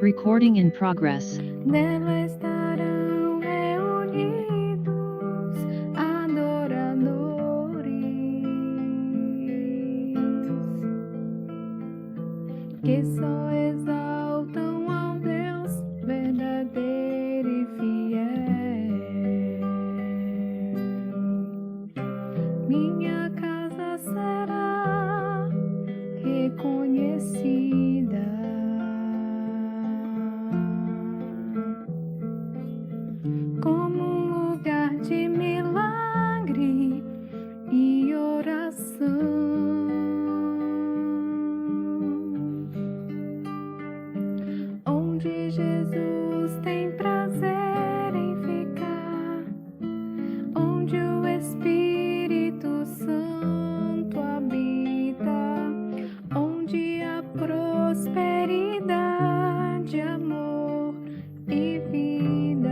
Recording in progress. Nela estarão reunidos adoradores que só exaltam ao Deus verdadeiro e fiel. Minha casa será reconhecida como um lugar de milagre e oração, onde Jesus tem prazer em ficar, onde o Espírito Santo habita, onde a prosperidade, amor e vida.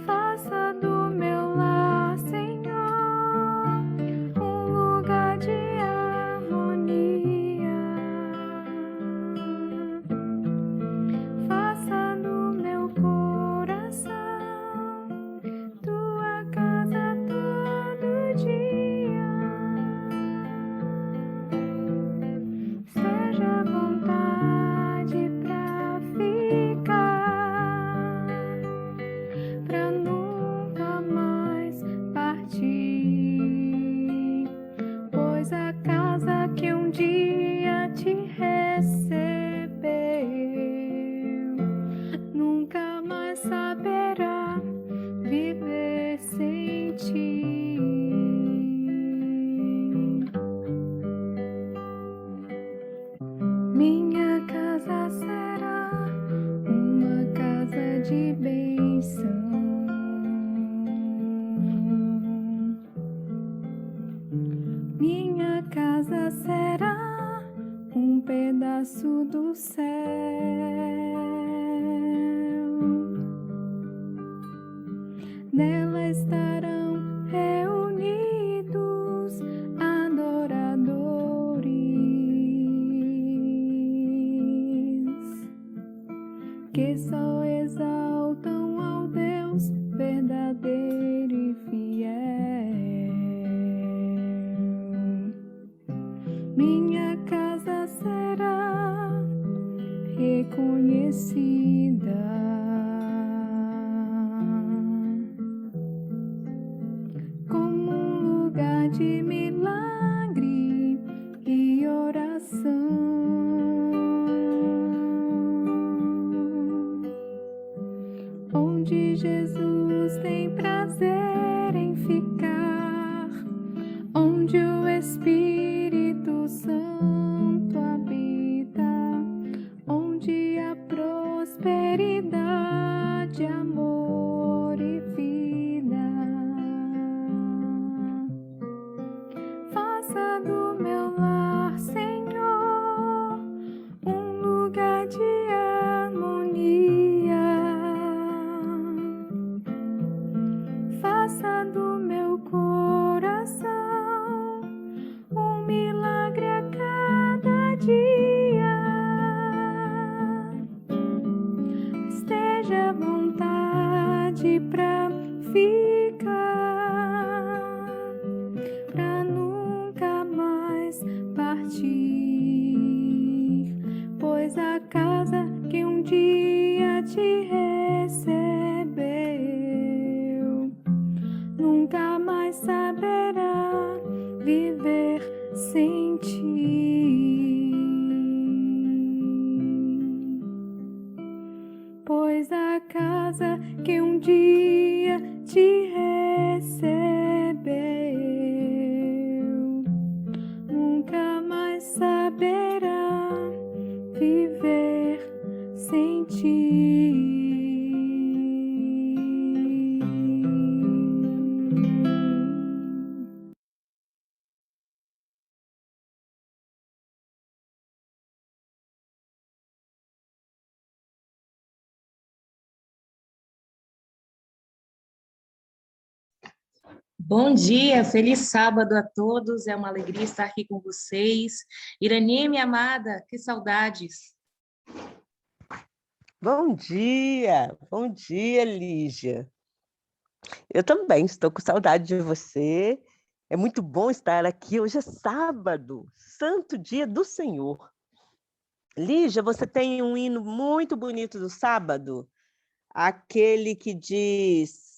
Faça do meu lar, Senhor, um lugar de harmonia. Faça do meu coração tua casa todo dia. Seja vontade pra ficar, pra nunca mais partir, pois a casa que um dia te recebeu nunca mais saberá viver sem ti. Minha casa será uma casa de bênção. Minha casa será um pedaço do céu. Nela estarão reunidos adoradores que só exaltam ao Deus verdadeiro e fiel. Minha casa será reconhecida como um lugar de milagre e oração, onde Jesus tem prazer em ficar, onde o Espírito Santo habita, onde a prosperidade, amor e vida. Faça do meu lar, Senhor, um lugar de harmonia. Faça do meu coração um milagre a cada dia. Esteja à vontade pra ficar, pra nunca mais partir, pois a casa que um dia te recebeu nunca mais saberá viver sem ti, pois a casa que um dia te recebeu nunca mais saberá viver sem ti. Bom dia, feliz sábado a todos. É uma alegria estar aqui com vocês. Irani, minha amada, que saudades. Bom dia, Lígia. Eu também estou com saudade de você. É muito bom estar aqui. Hoje é sábado, Santo Dia do Senhor. Lígia, você tem um hino muito bonito do sábado, aquele que diz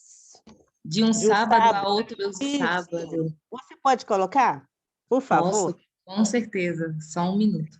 De um de um sábado a sábado. outro Isso. sábado. Você pode colocar, por Posso, favor? com certeza. Só um minuto.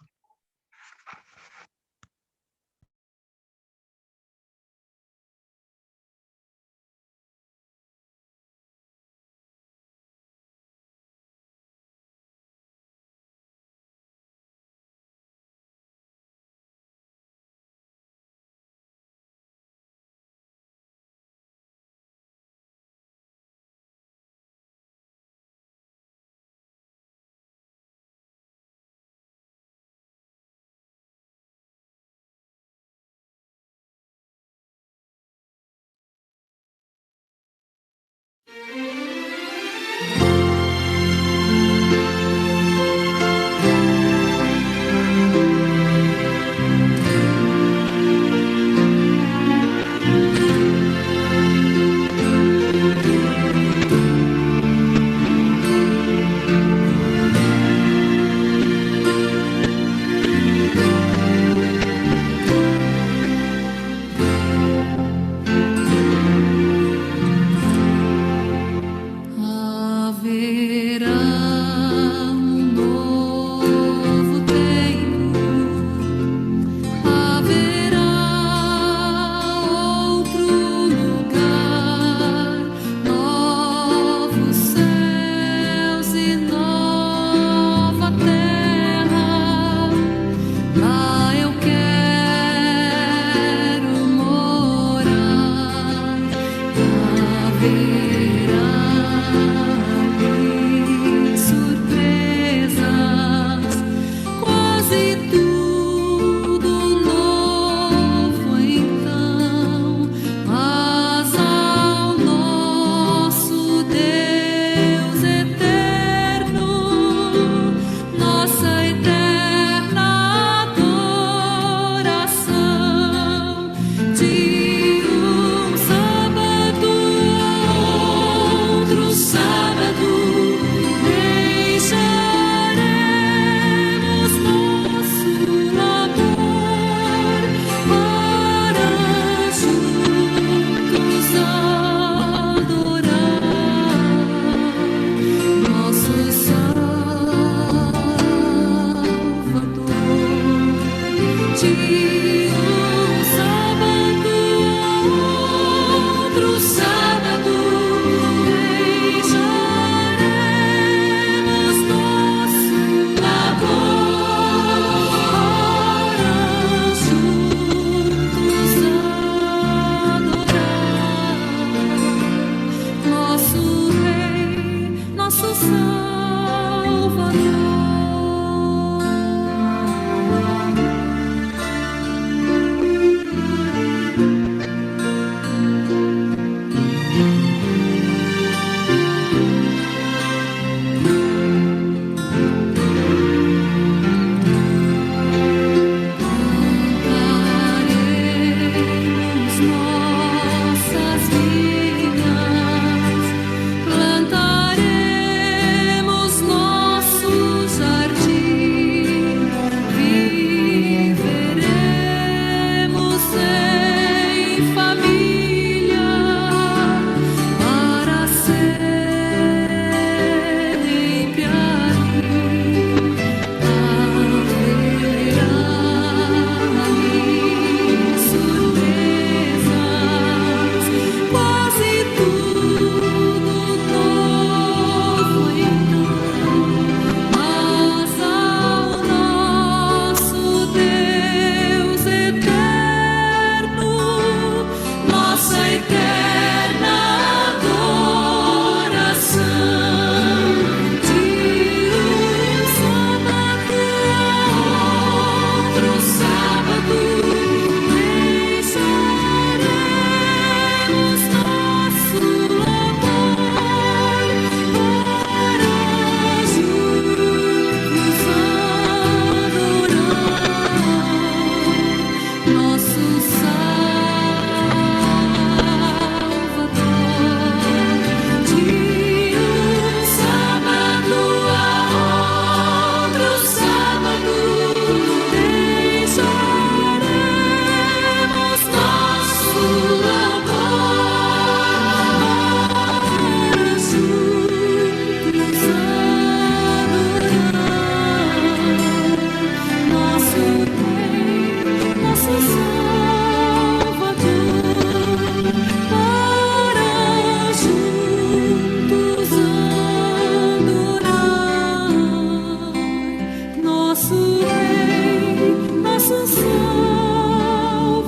nosso Salvador.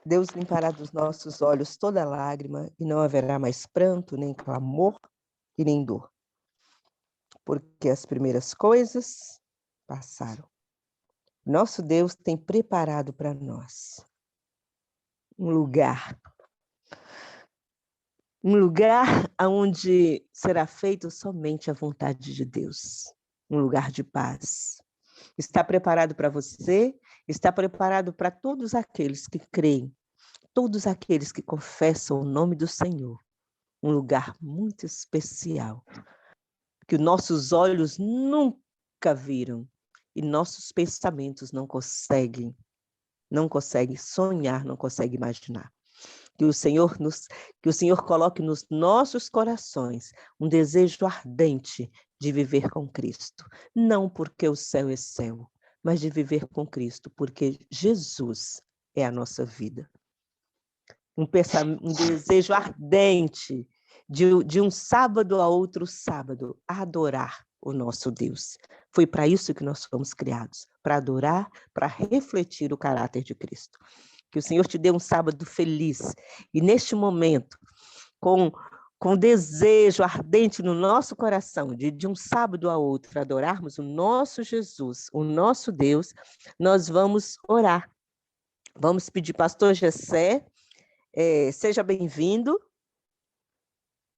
Deus limpará dos nossos olhos toda lágrima, e não haverá mais pranto, nem clamor e nem dor. Porque as primeiras coisas passaram. Nosso Deus tem preparado para nós um lugar onde será feito somente a vontade de Deus, um lugar de paz. Está preparado para você, está preparado para todos aqueles que creem, todos aqueles que confessam o nome do Senhor, um lugar muito especial, que nossos olhos nunca viram e nossos pensamentos não conseguem sonhar, não conseguem imaginar. Que o Senhor coloque nos nossos corações um desejo ardente de viver com Cristo. Não porque o céu é céu, mas de viver com Cristo, porque Jesus é a nossa vida. Um desejo ardente de um sábado a outro sábado, adorar o nosso Deus. Foi para isso que nós fomos criados, para adorar, para refletir o caráter de Cristo. Que o Senhor te dê um sábado feliz. E neste momento, com desejo ardente no nosso coração, de um sábado a outro, adorarmos o nosso Jesus, o nosso Deus, nós vamos orar. Vamos pedir, pastor Gessé, seja bem-vindo.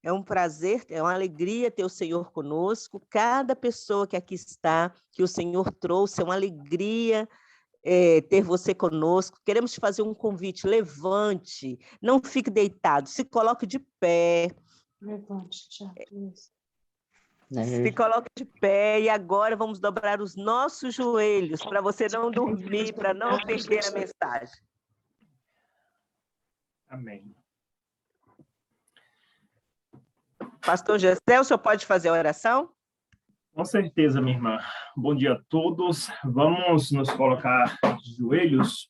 É um prazer, é uma alegria ter o Senhor conosco. Cada pessoa que aqui está, que o Senhor trouxe, é uma alegria ter você conosco. Queremos te fazer um convite, levante, não fique deitado, se coloque de pé. Levante, Tiago. Se coloque de pé e agora vamos dobrar os nossos joelhos para você não dormir, para não perder a mensagem. Amém. Pastor Gessé, o senhor pode fazer a oração? Com certeza, minha irmã. Bom dia a todos. Vamos nos colocar de joelhos.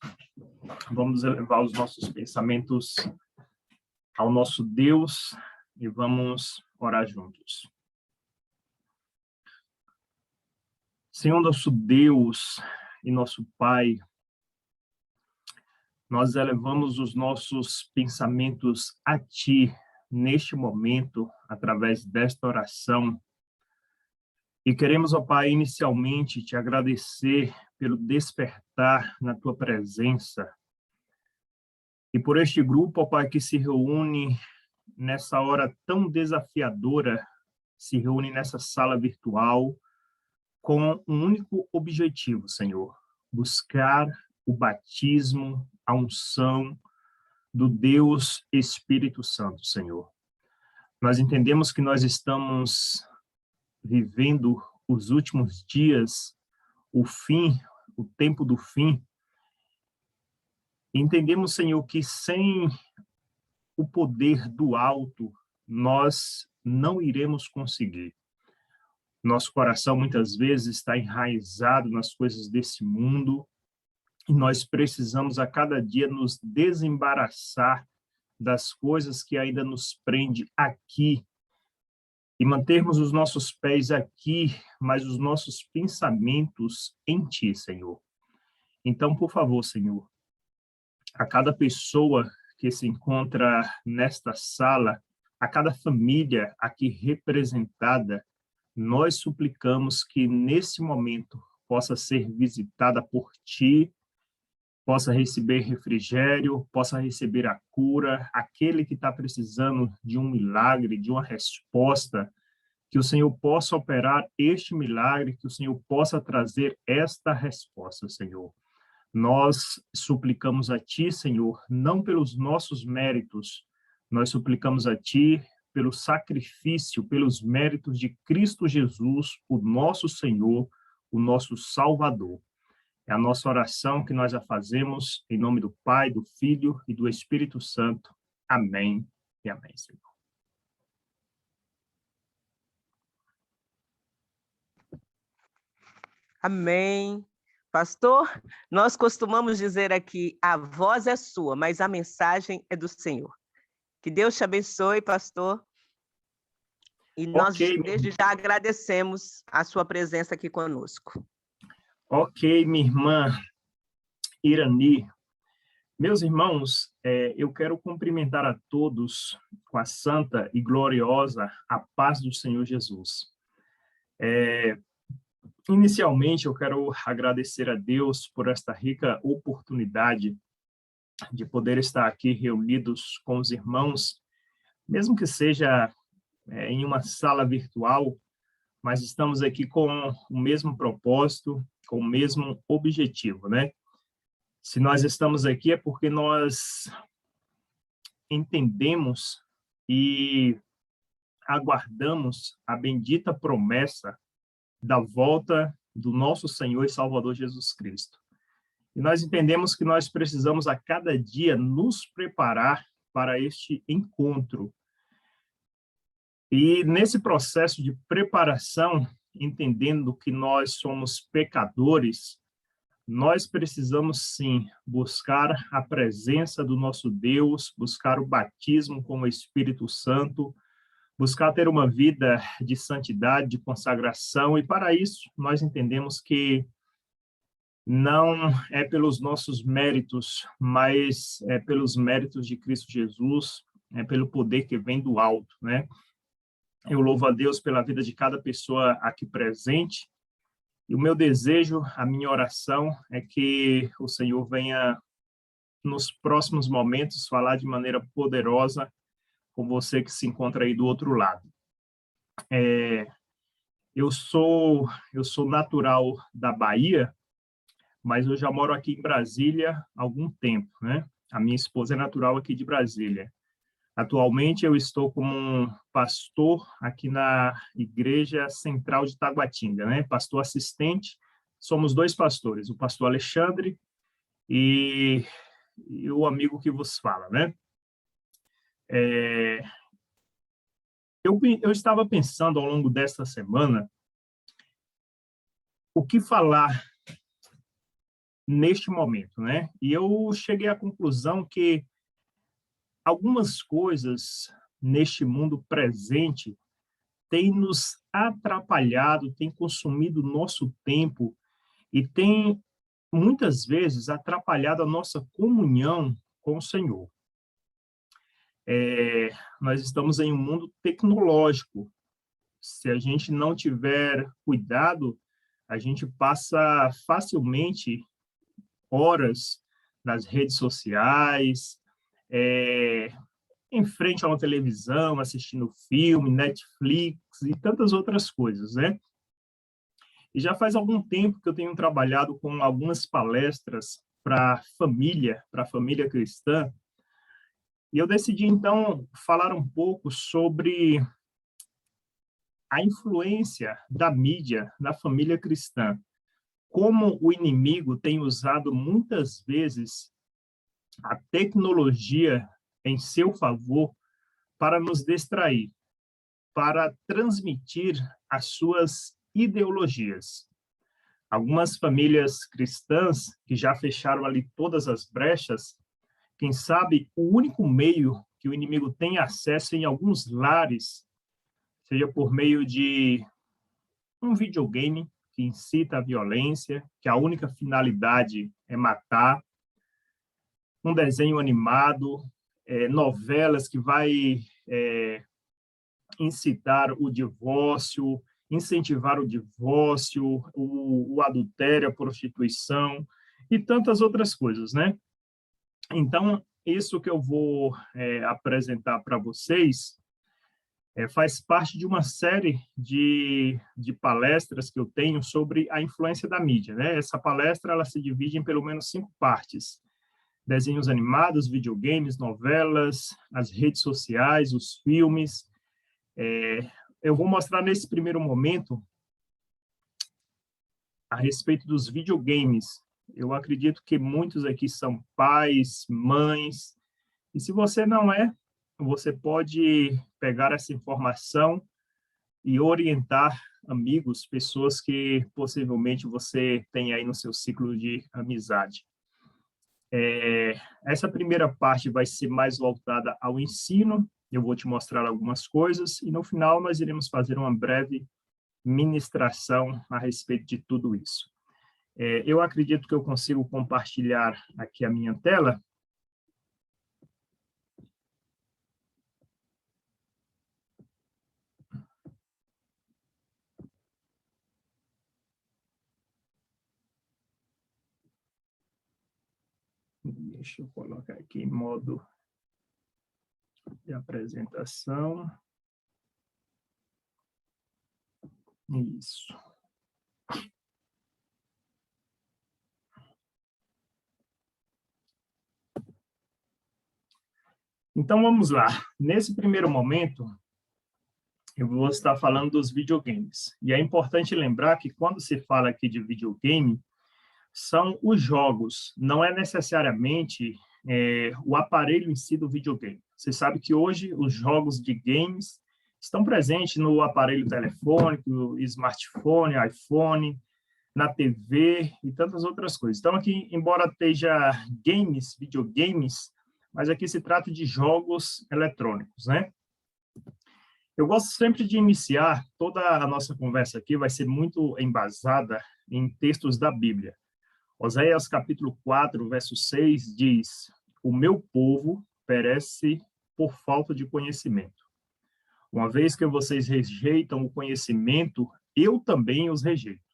Vamos elevar os nossos pensamentos ao nosso Deus e vamos orar juntos. Senhor, nosso Deus e nosso Pai, nós elevamos os nossos pensamentos a Ti neste momento, através desta oração. E queremos, ó Pai, inicialmente te agradecer pelo despertar na Tua presença e por este grupo, ó Pai, que se reúne nessa hora tão desafiadora, se reúne nessa sala virtual com um único objetivo, Senhor: buscar o batismo, a unção do Deus Espírito Santo, Senhor. Nós entendemos que nós estamos vivendo os últimos dias, o fim, o tempo do fim. Entendemos, Senhor, que sem o poder do alto, nós não iremos conseguir. Nosso coração, muitas vezes, está enraizado nas coisas desse mundo e nós precisamos, a cada dia, nos desembaraçar das coisas que ainda nos prende aqui e mantermos os nossos pés aqui, mas os nossos pensamentos em Ti, Senhor. Então, por favor, Senhor, a cada pessoa que se encontra nesta sala, a cada família aqui representada, nós suplicamos que nesse momento possa ser visitada por Ti, possa receber refrigério, possa receber a cura, aquele que está precisando de um milagre, de uma resposta, que o Senhor possa operar este milagre, que o Senhor possa trazer esta resposta, Senhor. Nós suplicamos a Ti, Senhor, não pelos nossos méritos, nós suplicamos a Ti pelo sacrifício, pelos méritos de Cristo Jesus, o nosso Senhor, o nosso Salvador. É a nossa oração que nós a fazemos em nome do Pai, do Filho e do Espírito Santo. Amém e amém, Senhor. Amém. Pastor, nós costumamos dizer aqui, a voz é sua, mas a mensagem é do Senhor. Que Deus te abençoe, pastor. E nós, Ok, desde já, agradecemos a sua presença aqui conosco. ok, minha irmã Irani. Meus irmãos, eu quero cumprimentar a todos com a santa e gloriosa a paz do Senhor Jesus. Inicialmente, eu quero agradecer a Deus por esta rica oportunidade de poder estar aqui reunidos com os irmãos, mesmo que seja em uma sala virtual, mas estamos aqui com o mesmo propósito, com o mesmo objetivo, né? Se nós estamos aqui é porque nós entendemos e aguardamos a bendita promessa da volta do nosso Senhor e Salvador Jesus Cristo. E nós entendemos que nós precisamos a cada dia nos preparar para este encontro. E nesse processo de preparação, entendendo que nós somos pecadores, nós precisamos sim buscar a presença do nosso Deus, buscar o batismo com o Espírito Santo, buscar ter uma vida de santidade, de consagração, e para isso nós entendemos que não é pelos nossos méritos, mas é pelos méritos de Cristo Jesus, é pelo poder que vem do alto, né? Eu louvo a Deus pela vida de cada pessoa aqui presente, e o meu desejo, a minha oração é que o Senhor venha nos próximos momentos falar de maneira poderosa com você que se encontra aí do outro lado. Eu sou natural da Bahia, mas eu já moro aqui em Brasília há algum tempo, né? A minha esposa é natural aqui de Brasília. Atualmente eu estou como um pastor aqui na Igreja Central de Taguatinga, né? Pastor assistente. Somos 2 pastores, o pastor Alexandre e o amigo que vos fala, né? Eu estava pensando ao longo desta semana o que falar neste momento, né? E eu cheguei à conclusão que algumas coisas neste mundo presente têm nos atrapalhado, têm consumido nosso tempo e têm, muitas vezes, atrapalhado a nossa comunhão com o Senhor. Nós estamos em um mundo tecnológico. Se a gente não tiver cuidado, a gente passa facilmente horas nas redes sociais, em frente a uma televisão, assistindo filme, Netflix e tantas outras coisas, né? E já faz algum tempo que eu tenho trabalhado com algumas palestras para a família cristã, e eu decidi, então, falar um pouco sobre a influência da mídia na família cristã. Como o inimigo tem usado, muitas vezes, a tecnologia em seu favor para nos distrair, para transmitir as suas ideologias. Algumas famílias cristãs que já fecharam ali todas as brechas, quem sabe o único meio que o inimigo tem acesso em alguns lares, seja por meio de um videogame que incita a violência, que a única finalidade é matar, um desenho animado, novelas que vai incitar o divórcio, incentivar o divórcio, o adultério, a prostituição e tantas outras coisas, né? Então, isso que eu vou apresentar para vocês faz parte de uma série de palestras que eu tenho sobre a influência da mídia, né? Essa palestra ela se divide em pelo menos 5 partes. Desenhos animados, videogames, novelas, as redes sociais, os filmes. Eu vou mostrar nesse primeiro momento a respeito dos videogames. Eu acredito que muitos aqui são pais, mães, e se você não é, você pode pegar essa informação e orientar amigos, pessoas que possivelmente você tem aí no seu ciclo de amizade. Essa primeira parte vai ser mais voltada ao ensino, eu vou te mostrar algumas coisas, e no final nós iremos fazer uma breve ministração a respeito de tudo isso. Eu acredito que eu consigo compartilhar aqui a minha tela. Deixa eu colocar aqui em modo de apresentação. Isso. Então, vamos lá. Nesse primeiro momento, eu vou estar falando dos videogames. E é importante lembrar que quando se fala aqui de videogame, são os jogos, não é necessariamente o aparelho em si do videogame. Você sabe que hoje os jogos de games estão presentes no aparelho telefônico, smartphone, iPhone, na TV e tantas outras coisas. Então, aqui, embora esteja games, videogames, mas aqui se trata de jogos eletrônicos, né? Eu gosto sempre de iniciar, toda a nossa conversa aqui vai ser muito embasada em textos da Bíblia. Oséias, capítulo 4, verso 6, diz: o meu povo perece por falta de conhecimento. Uma vez que vocês rejeitam o conhecimento, eu também os rejeito.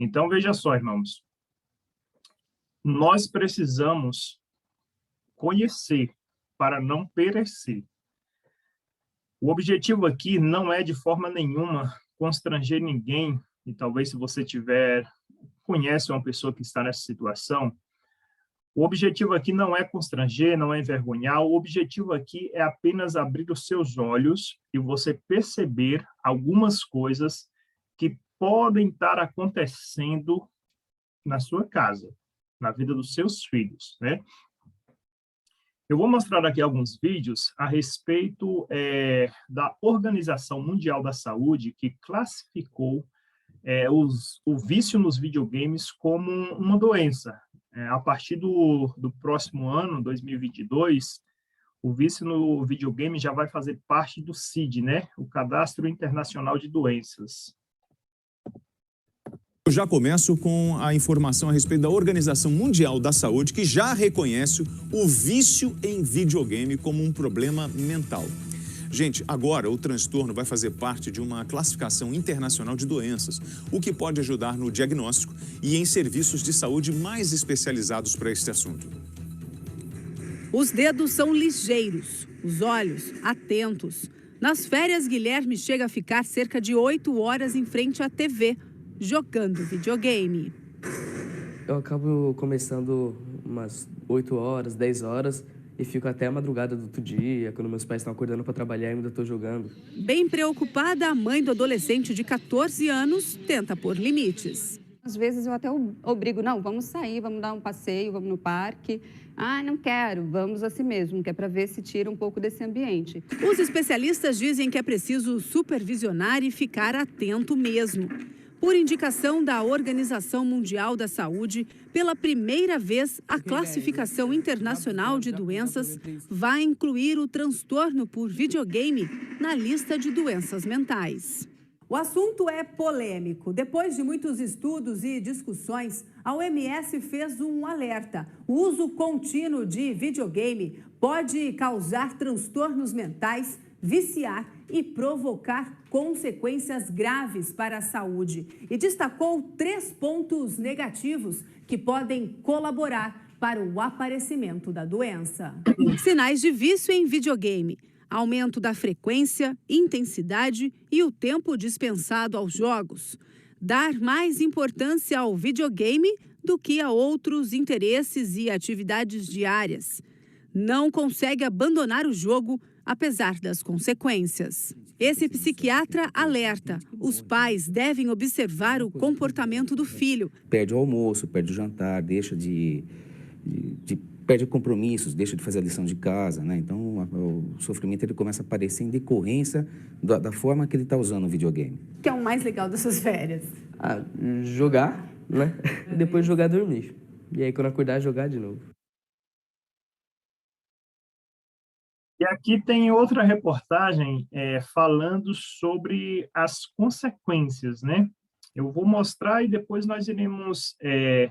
Então, veja só, irmãos. Nós precisamos conhecer para não perecer. O objetivo aqui não é, de forma nenhuma, constranger ninguém, e talvez se você conhece uma pessoa que está nessa situação, o objetivo aqui não é constranger, não é envergonhar, o objetivo aqui é apenas abrir os seus olhos e você perceber algumas coisas que podem estar acontecendo na sua casa, na vida dos seus filhos, né? Eu vou mostrar aqui alguns vídeos a respeito da Organização Mundial da Saúde, que classificou o vício nos videogames como uma doença. A partir do próximo ano, 2022, o vício no videogame já vai fazer parte do CID, né? O Cadastro Internacional de Doenças. Eu já começo com a informação a respeito da Organização Mundial da Saúde, que já reconhece o vício em videogame como um problema mental. Gente, agora o transtorno vai fazer parte de uma classificação internacional de doenças, o que pode ajudar no diagnóstico e em serviços de saúde mais especializados para este assunto. Os dedos são ligeiros, os olhos atentos. Nas férias, Guilherme chega a ficar cerca de 8 horas em frente à TV, jogando videogame. Eu acabo começando umas 8 horas, 10 horas e fico até a madrugada do outro dia, quando meus pais estão acordando para trabalhar e eu ainda estou jogando. Bem preocupada, a mãe do adolescente de 14 anos tenta pôr limites. Às vezes eu até obrigo, não, vamos sair, vamos dar um passeio, vamos no parque. Ah, não quero, vamos assim mesmo, que é para ver se tira um pouco desse ambiente. Os especialistas dizem que é preciso supervisionar e ficar atento mesmo. Por indicação da Organização Mundial da Saúde, pela primeira vez, a Classificação Internacional de Doenças vai incluir o transtorno por videogame na lista de doenças mentais. O assunto é polêmico. Depois de muitos estudos e discussões, a OMS fez um alerta. O uso contínuo de videogame pode causar transtornos mentais, viciar e provocar consequências graves para a saúde. E destacou 3 pontos negativos que podem colaborar para o aparecimento da doença. Sinais de vício em videogame: aumento da frequência, intensidade e o tempo dispensado aos jogos. Dar mais importância ao videogame do que a outros interesses e atividades diárias. Não consegue abandonar o jogo, apesar das consequências. Esse psiquiatra alerta: os pais devem observar o comportamento do filho. Perde o almoço, perde o jantar, deixa de perde compromissos, deixa de fazer a lição de casa, né? Então, o sofrimento ele começa a aparecer em decorrência da forma que ele está usando o videogame. O que é o mais legal das suas férias? Jogar, né? Depois de jogar, dormir. E aí, quando acordar, jogar de novo. E aqui tem outra reportagem falando sobre as consequências, né? Eu vou mostrar e depois nós iremos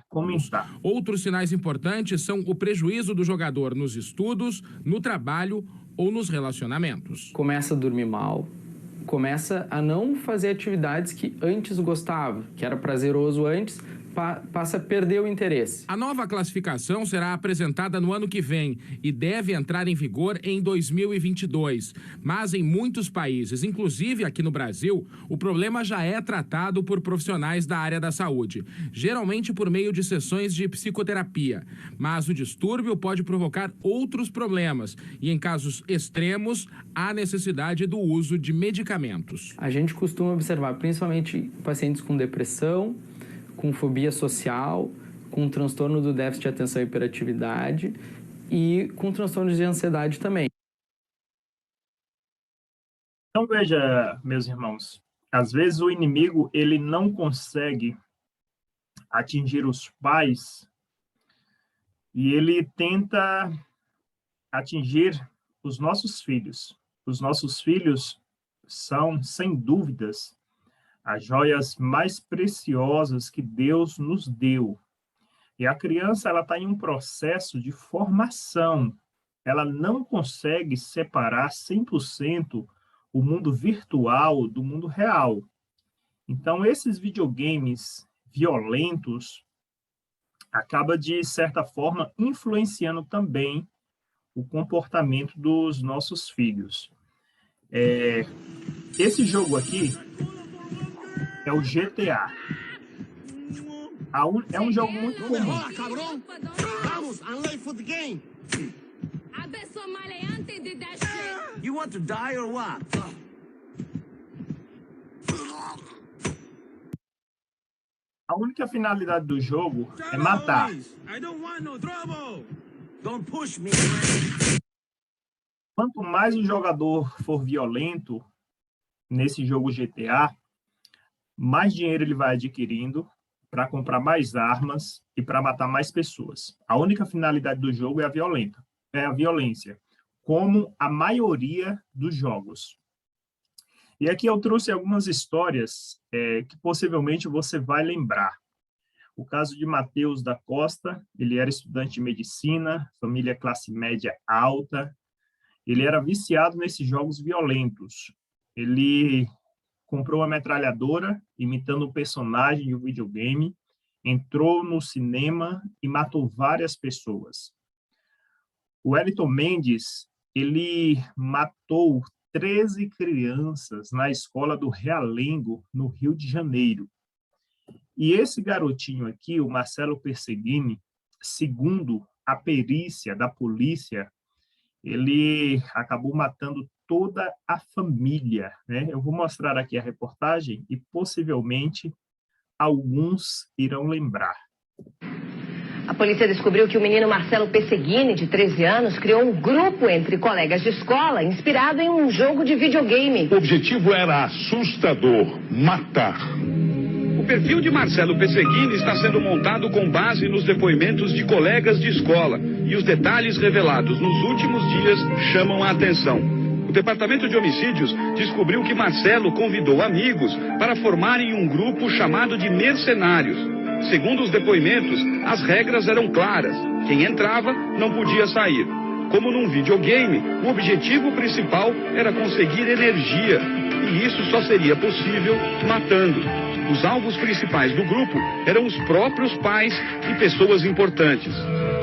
comentar. Outros sinais importantes são o prejuízo do jogador nos estudos, no trabalho ou nos relacionamentos. Começa a dormir mal, começa a não fazer atividades que antes gostava, que era prazeroso antes, passa a perder o interesse. A nova classificação será apresentada no ano que vem e deve entrar em vigor em 2022. Mas em muitos países, inclusive aqui no Brasil, o problema já é tratado por profissionais da área da saúde, geralmente por meio de sessões de psicoterapia. Mas o distúrbio pode provocar outros problemas e, em casos extremos, há necessidade do uso de medicamentos. A gente costuma observar principalmente pacientes com depressão, com fobia social, com transtorno do déficit de atenção e hiperatividade e com transtornos de ansiedade também. Então, veja, meus irmãos, às vezes o inimigo ele não consegue atingir os pais e ele tenta atingir os nossos filhos. Os nossos filhos são, sem dúvidas, as joias mais preciosas que Deus nos deu. E a criança ela está em um processo de formação. Ela não consegue separar 100% o mundo virtual do mundo real. Então, esses videogames violentos acabam, de certa forma, influenciando também o comportamento dos nossos filhos. Esse jogo aqui é o GTA. É um jogo muito comum. Vamos, unlay for the game. You want to die or what? A única finalidade do jogo é matar. I don't want no trouble. Don't push me. Quanto mais o jogador for violento nesse jogo GTA, mais dinheiro ele vai adquirindo para comprar mais armas e para matar mais pessoas. A única finalidade do jogo é a violência, como a maioria dos jogos. E aqui eu trouxe algumas histórias que possivelmente você vai lembrar. O caso de Matheus da Costa, ele era estudante de medicina, família classe média alta, ele era viciado nesses jogos violentos. Ele comprou uma metralhadora, imitando um personagem de um videogame, entrou no cinema e matou várias pessoas. O Wellington Mendes, ele matou 13 crianças na escola do Realengo, no Rio de Janeiro. E esse garotinho aqui, o Marcelo Perseguini, segundo a perícia da polícia, ele acabou matando toda a família, né? Eu vou mostrar aqui a reportagem e possivelmente alguns irão lembrar. A polícia descobriu que o menino Marcelo Perseguini, de 13 anos, criou um grupo entre colegas de escola inspirado em um jogo de videogame. O objetivo era assustador, matar. O perfil de Marcelo Perseguini está sendo montado com base nos depoimentos de colegas de escola e os detalhes revelados nos últimos dias chamam a atenção. O Departamento de Homicídios descobriu que Marcelo convidou amigos para formarem um grupo chamado de mercenários. Segundo os depoimentos, as regras eram claras. Quem entrava não podia sair. Como num videogame, o objetivo principal era conseguir energia. E isso só seria possível matando. Os alvos principais do grupo eram os próprios pais e pessoas importantes.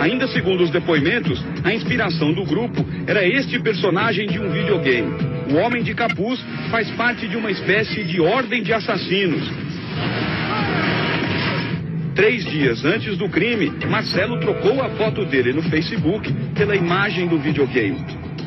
Ainda segundo os depoimentos, a inspiração do grupo era este personagem de um videogame. O Homem de Capuz faz parte de uma espécie de ordem de assassinos. 3 dias antes do crime, Marcelo trocou a foto dele no Facebook pela imagem do videogame.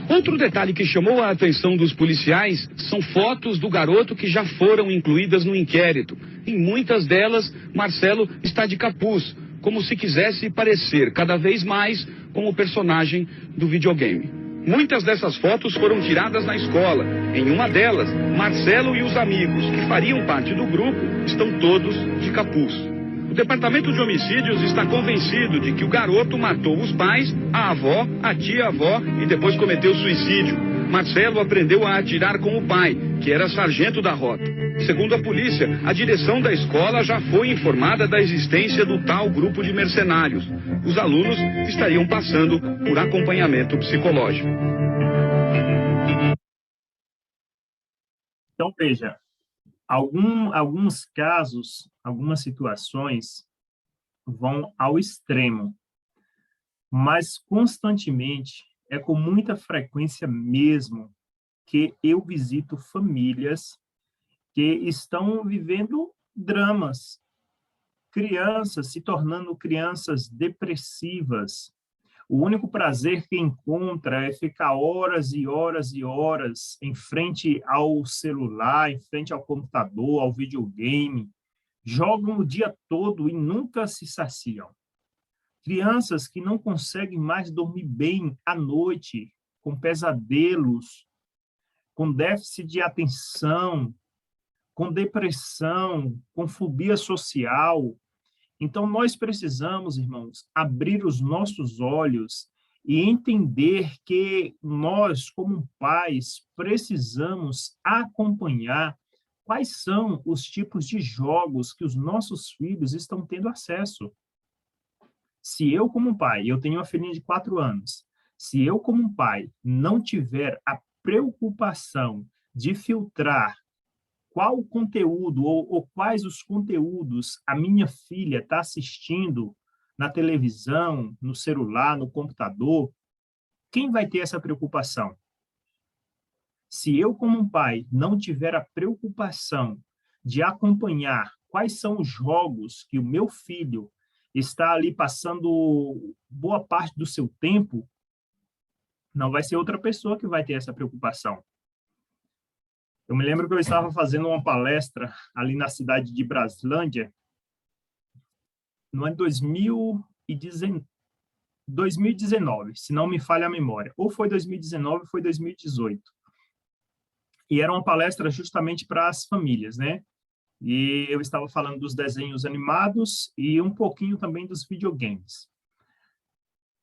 Outro detalhe que chamou a atenção dos policiais são fotos do garoto que já foram incluídas no inquérito. Em muitas delas, Marcelo está de capuz, como se quisesse parecer cada vez mais com o personagem do videogame. Muitas dessas fotos foram tiradas na escola. Em uma delas, Marcelo e os amigos, que fariam parte do grupo, estão todos de capuz. O Departamento de Homicídios está convencido de que o garoto matou os pais, a avó, a tia-avó e depois cometeu suicídio. Marcelo aprendeu a atirar com o pai, que era sargento da rota. Segundo a polícia, a direção da escola já foi informada da existência do tal grupo de mercenários. Os alunos estariam passando por acompanhamento psicológico. Então, veja, alguns casos, algumas situações vão ao extremo, mas constantemente, é com muita frequência mesmo, que eu visito famílias que estão vivendo dramas, crianças se tornando crianças depressivas. O único prazer que encontra é ficar horas e horas e horas em frente ao celular, em frente ao computador, ao videogame. Jogam o dia todo e nunca se saciam. Crianças que não conseguem mais dormir bem à noite, com pesadelos, com déficit de atenção, com depressão, com fobia social. Então, nós precisamos, irmãos, abrir os nossos olhos e entender que nós, como pais, precisamos acompanhar quais são os tipos de jogos que os nossos filhos estão tendo acesso. Se eu, como pai, eu tenho uma filhinha de 4 anos, se eu, como pai, não tiver a preocupação de filtrar qual o conteúdo ou quais os conteúdos a minha filha está assistindo na televisão, no celular, no computador, quem vai ter essa preocupação? Se eu, como pai, não tiver a preocupação de acompanhar quais são os jogos que o meu filho está ali passando boa parte do seu tempo, não vai ser outra pessoa que vai ter essa preocupação. Eu me lembro que eu estava fazendo uma palestra ali na cidade de Braslândia, no ano 2019, se não me falha a memória. Ou foi 2019 ou foi 2018. E era uma palestra justamente para as famílias, né? E eu estava falando dos desenhos animados e um pouquinho também dos videogames.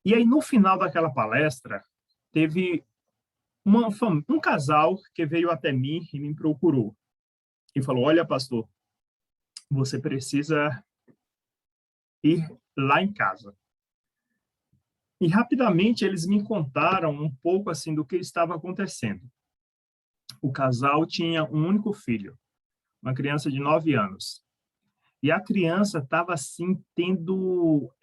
E aí, no final daquela palestra, teve um casal que veio até mim e me procurou. E falou, olha, pastor, você precisa ir lá em casa. E rapidamente eles me contaram um pouco assim do que estava acontecendo. O casal tinha um único filho, uma criança de 9 anos. E a criança estava assim tendo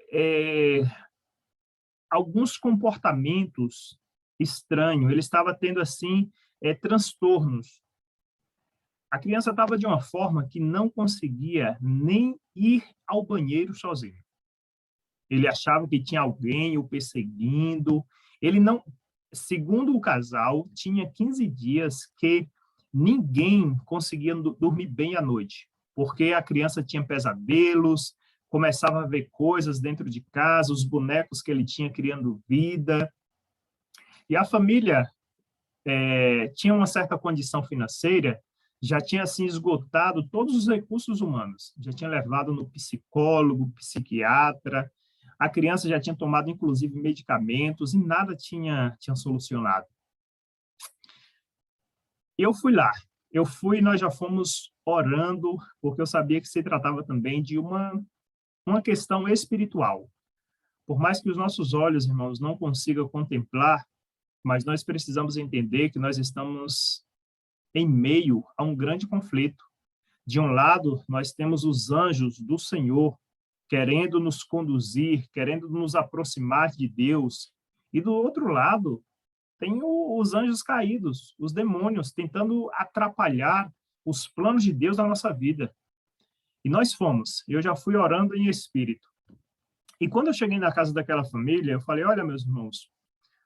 alguns comportamentos estranhos. Ele estava tendo assim transtornos. A criança estava de uma forma que não conseguia nem ir ao banheiro sozinho. Ele achava que tinha alguém o perseguindo. Ele não, segundo o casal, tinha 15 dias que ninguém conseguia dormir bem à noite, porque a criança tinha pesadelos, começava a ver coisas dentro de casa, os bonecos que ele tinha criando vida. E a família tinha uma certa condição financeira, já tinha assim esgotado todos os recursos humanos, já tinha levado no psicólogo, psiquiatra, a criança já tinha tomado inclusive medicamentos e nada tinha solucionado. Eu fui lá, nós já fomos orando, porque eu sabia que se tratava também de uma questão espiritual. Por mais que os nossos olhos, irmãos, não consigam contemplar, mas nós precisamos entender que nós estamos em meio a um grande conflito. De um lado, nós temos os anjos do Senhor querendo nos conduzir, querendo nos aproximar de Deus, e do outro lado, tem os anjos caídos, os demônios, tentando atrapalhar os planos de Deus na nossa vida. E nós eu já fui orando em espírito. E quando eu cheguei na casa daquela família, eu falei, olha, meus irmãos,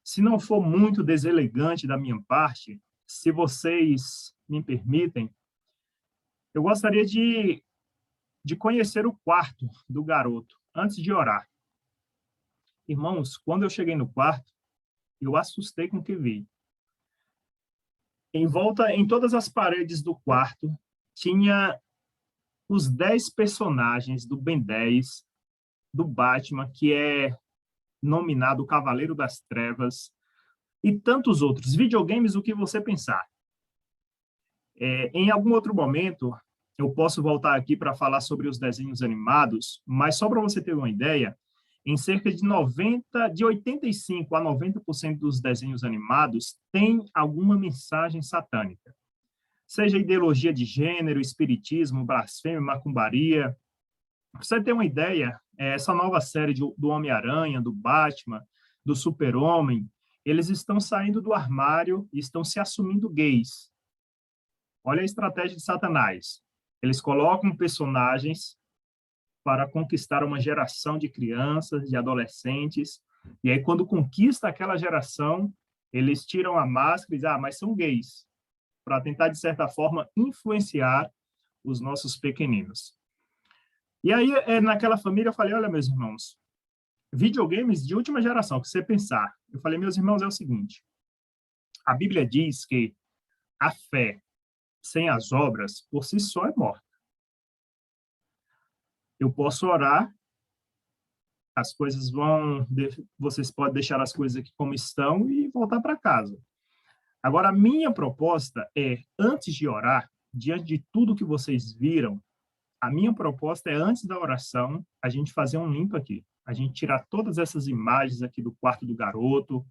se não for muito deselegante da minha parte, se vocês me permitem, eu gostaria de conhecer o quarto do garoto. antes de orar. Irmãos, quando eu cheguei no quarto, eu assustei com o que vi. Em volta, em todas as paredes do quarto, tinha os 10 personagens do Ben 10, do Batman, que é nominado o Cavaleiro das Trevas, e tantos outros videogames, o que você pensar. Em algum outro momento, eu posso voltar aqui para falar sobre os desenhos animados, mas só para você ter uma ideia, em cerca de 85% a 90% dos desenhos animados tem alguma mensagem satânica. Seja ideologia de gênero, espiritismo, blasfêmia, macumbaria. Para você ter uma ideia, essa nova série do Homem-Aranha, do Batman, do Super-Homem, eles estão saindo do armário e estão se assumindo gays. Olha a estratégia de Satanás. Eles colocam personagens para conquistar uma geração de crianças, de adolescentes, e aí quando conquista aquela geração, eles tiram a máscara e dizem, mas são gays, para tentar, de certa forma, influenciar os nossos pequeninos. E aí, naquela família, eu falei, olha, meus irmãos, videogames de última geração, que você pensar. Eu falei, meus irmãos, é o seguinte, a Bíblia diz que a fé sem as obras, por si só, é morta. Eu posso orar, as coisas vocês podem deixar as coisas aqui como estão e voltar para casa. Agora, a minha proposta é, antes de orar, diante de tudo que vocês viram, a minha proposta é, antes da oração, a gente fazer um limpo aqui. A gente tirar todas essas imagens aqui do quarto do garoto.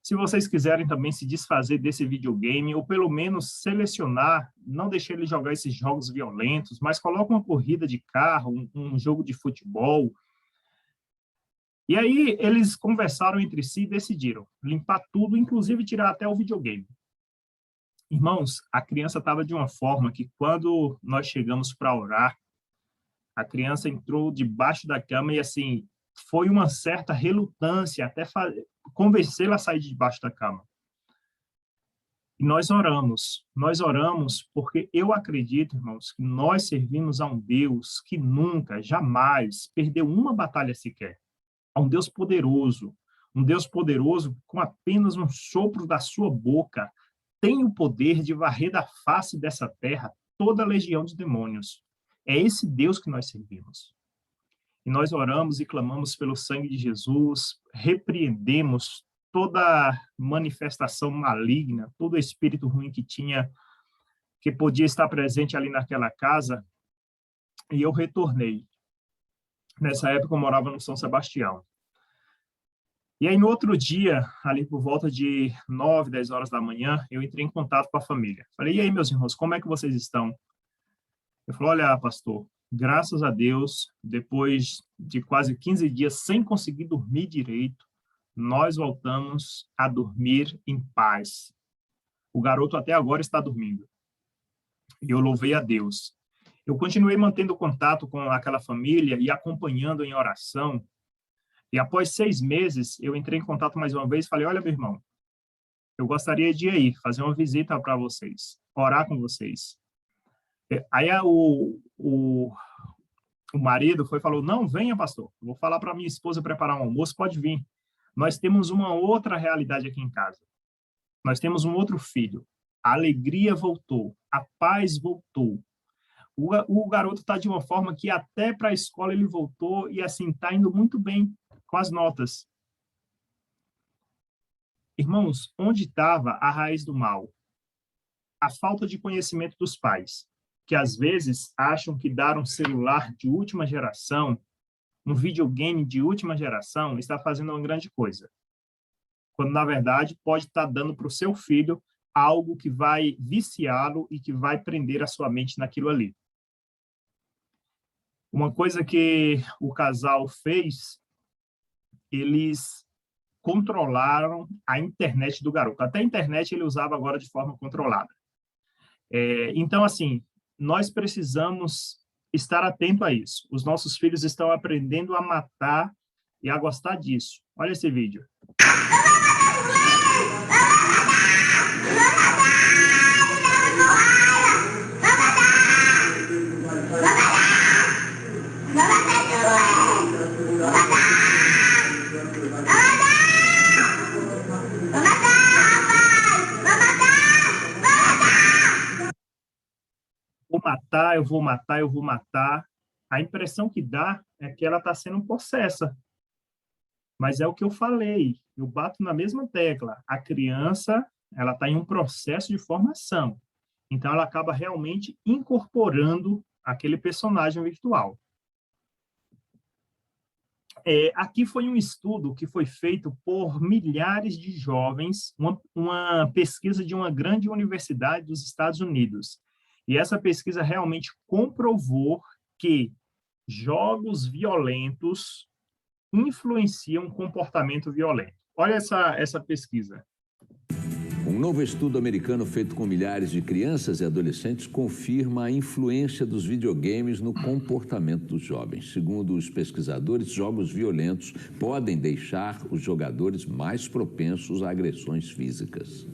Se vocês quiserem também se desfazer desse videogame, ou pelo menos selecionar, não deixar ele jogar esses jogos violentos, mas coloca uma corrida de carro, um jogo de futebol. E aí eles conversaram entre si e decidiram limpar tudo, inclusive tirar até o videogame. Irmãos, a criança estava de uma forma que quando nós chegamos para orar, a criança entrou debaixo da cama e assim, foi uma certa relutância até convencê-la a sair de debaixo da cama. E nós oramos porque eu acredito, irmãos, que nós servimos a um Deus que nunca, jamais perdeu uma batalha sequer. A um Deus poderoso com apenas um sopro da sua boca, tem o poder de varrer da face dessa terra toda a legião de demônios. É esse Deus que nós servimos. E nós oramos e clamamos pelo sangue de Jesus, repreendemos toda manifestação maligna, todo espírito ruim que podia estar presente ali naquela casa, e eu retornei. Nessa época eu morava no São Sebastião. E aí, no outro dia, ali por volta de 9, 10 horas da manhã, eu entrei em contato com a família. Falei, e aí, meus irmãos, como é que vocês estão? Eu falei, olha, pastor, graças a Deus, depois de quase 15 dias sem conseguir dormir direito, nós voltamos a dormir em paz. O garoto até agora está dormindo. E eu louvei a Deus. Eu continuei mantendo contato com aquela família e acompanhando em oração. E após 6 meses, eu entrei em contato mais uma vez e falei, olha, meu irmão, eu gostaria de ir aí, fazer uma visita para vocês, orar com vocês. Aí o marido falou, não, venha, pastor, eu vou falar para minha esposa preparar um almoço, pode vir. Nós temos uma outra realidade aqui em casa. Nós temos um outro filho. A alegria voltou, a paz voltou. O garoto está de uma forma que até para a escola ele voltou e assim está indo muito bem com as notas. Irmãos, onde estava a raiz do mal? A falta de conhecimento dos pais, que às vezes acham que dar um celular de última geração, um videogame de última geração, está fazendo uma grande coisa. Quando, na verdade, pode estar dando para o seu filho algo que vai viciá-lo e que vai prender a sua mente naquilo ali. Uma coisa que o casal fez, eles controlaram a internet do garoto. Até a internet ele usava agora de forma controlada. Então, assim, nós precisamos estar atento a isso. Os nossos filhos estão aprendendo a matar e a gostar disso. Olha esse vídeo. matar, eu vou matar, eu vou matar. A impressão que dá é que ela está sendo possessa. Mas é o que eu falei, eu bato na mesma tecla. A criança, ela está em um processo de formação. Então, ela acaba realmente incorporando aquele personagem virtual. Aqui foi um estudo que foi feito por milhares de jovens, uma pesquisa de uma grande universidade dos Estados Unidos. E essa pesquisa realmente comprovou que jogos violentos influenciam o comportamento violento. Olha essa pesquisa. Um novo estudo americano feito com milhares de crianças e adolescentes confirma a influência dos videogames no comportamento dos jovens. Segundo os pesquisadores, jogos violentos podem deixar os jogadores mais propensos a agressões físicas.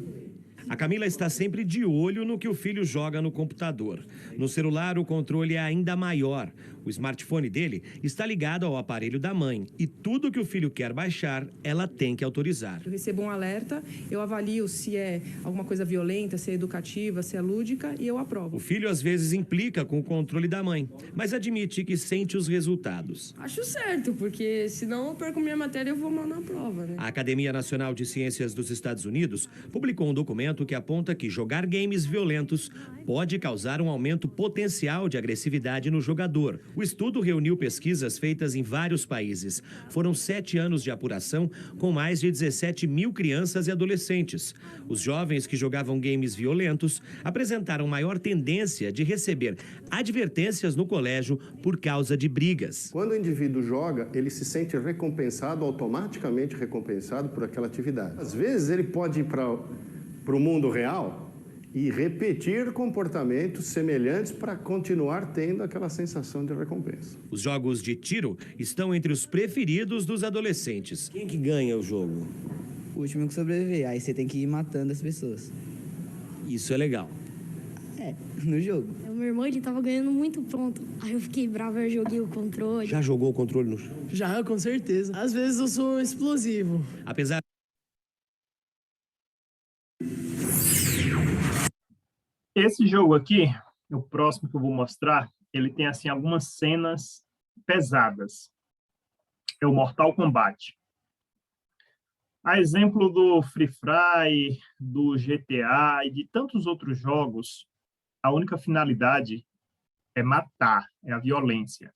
A Camila está sempre de olho no que o filho joga no computador. No celular, o controle é ainda maior. O smartphone dele está ligado ao aparelho da mãe e tudo que o filho quer baixar, ela tem que autorizar. Eu recebo um alerta, eu avalio se é alguma coisa violenta, se é educativa, se é lúdica e eu aprovo. O filho às vezes implica com o controle da mãe, mas admite que sente os resultados. Acho certo, porque senão eu perco minha matéria e eu vou mal na prova, né? A Academia Nacional de Ciências dos Estados Unidos publicou um documento que aponta que jogar games violentos pode causar um aumento potencial de agressividade no jogador. O estudo reuniu pesquisas feitas em vários países. Foram 7 anos de apuração com mais de 17 mil crianças e adolescentes. Os jovens que jogavam games violentos apresentaram maior tendência de receber advertências no colégio por causa de brigas. Quando o indivíduo joga, ele se sente recompensado, automaticamente recompensado por aquela atividade. Às vezes ele pode ir para o mundo real e repetir comportamentos semelhantes para continuar tendo aquela sensação de recompensa. Os jogos de tiro estão entre os preferidos dos adolescentes. Quem que ganha o jogo? O último que sobreviver, aí você tem que ir matando as pessoas. Isso é legal. No jogo. O meu irmão, ele tava ganhando muito pronto. Aí eu fiquei bravo, eu joguei o controle. Já jogou o controle no chão? Já, com certeza. Às vezes eu sou explosivo. Apesar Esse jogo aqui, o próximo que eu vou mostrar, ele tem assim algumas cenas pesadas. É o Mortal Kombat. A exemplo do Free Fire, do GTA e de tantos outros jogos, a única finalidade é matar, é a violência.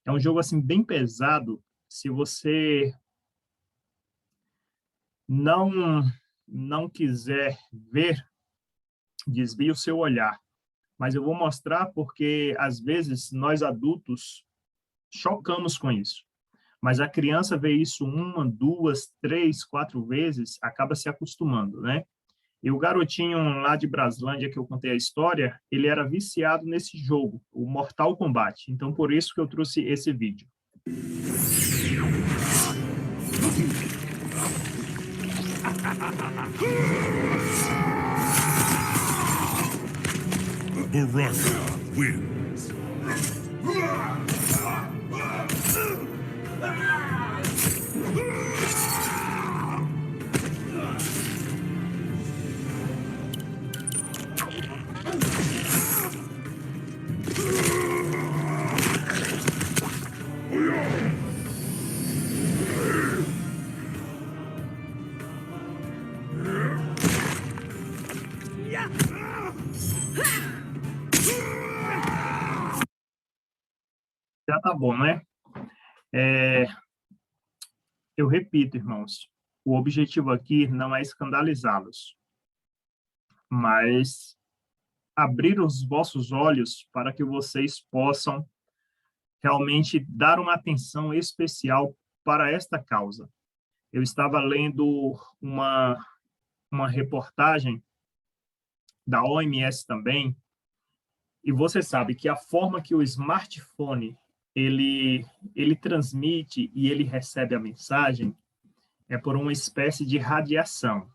É um jogo assim bem pesado. Se você não quiser ver, desvie o seu olhar. Mas eu vou mostrar porque, às vezes, nós adultos chocamos com isso. Mas a criança vê isso 1, 2, 3, 4 vezes, acaba se acostumando, né? E o garotinho lá de Braslândia, que eu contei a história, ele era viciado nesse jogo, o Mortal Kombat. Então, por isso que eu trouxe esse vídeo. Baraka wins. Já tá bom, né? Eu repito, irmãos, o objetivo aqui não é escandalizá-los, mas abrir os vossos olhos para que vocês possam realmente dar uma atenção especial para esta causa. Eu estava lendo uma reportagem da OMS também, e você sabe que a forma que o smartphone ele transmite e ele recebe a mensagem é por uma espécie de radiação.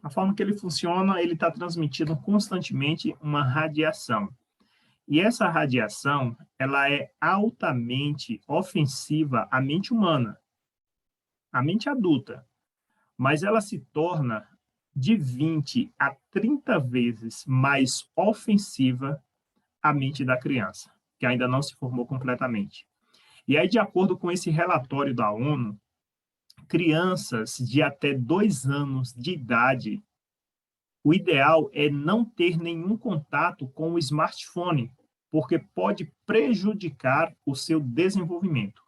A forma que ele funciona, ele está transmitindo constantemente uma radiação. E essa radiação, ela é altamente ofensiva à mente humana, à mente adulta, mas ela se torna de 20 a 30 vezes mais ofensiva a mente da criança, que ainda não se formou completamente. E aí, de acordo com esse relatório da ONU, crianças de até 2 anos de idade, o ideal é não ter nenhum contato com o smartphone, porque pode prejudicar o seu desenvolvimento.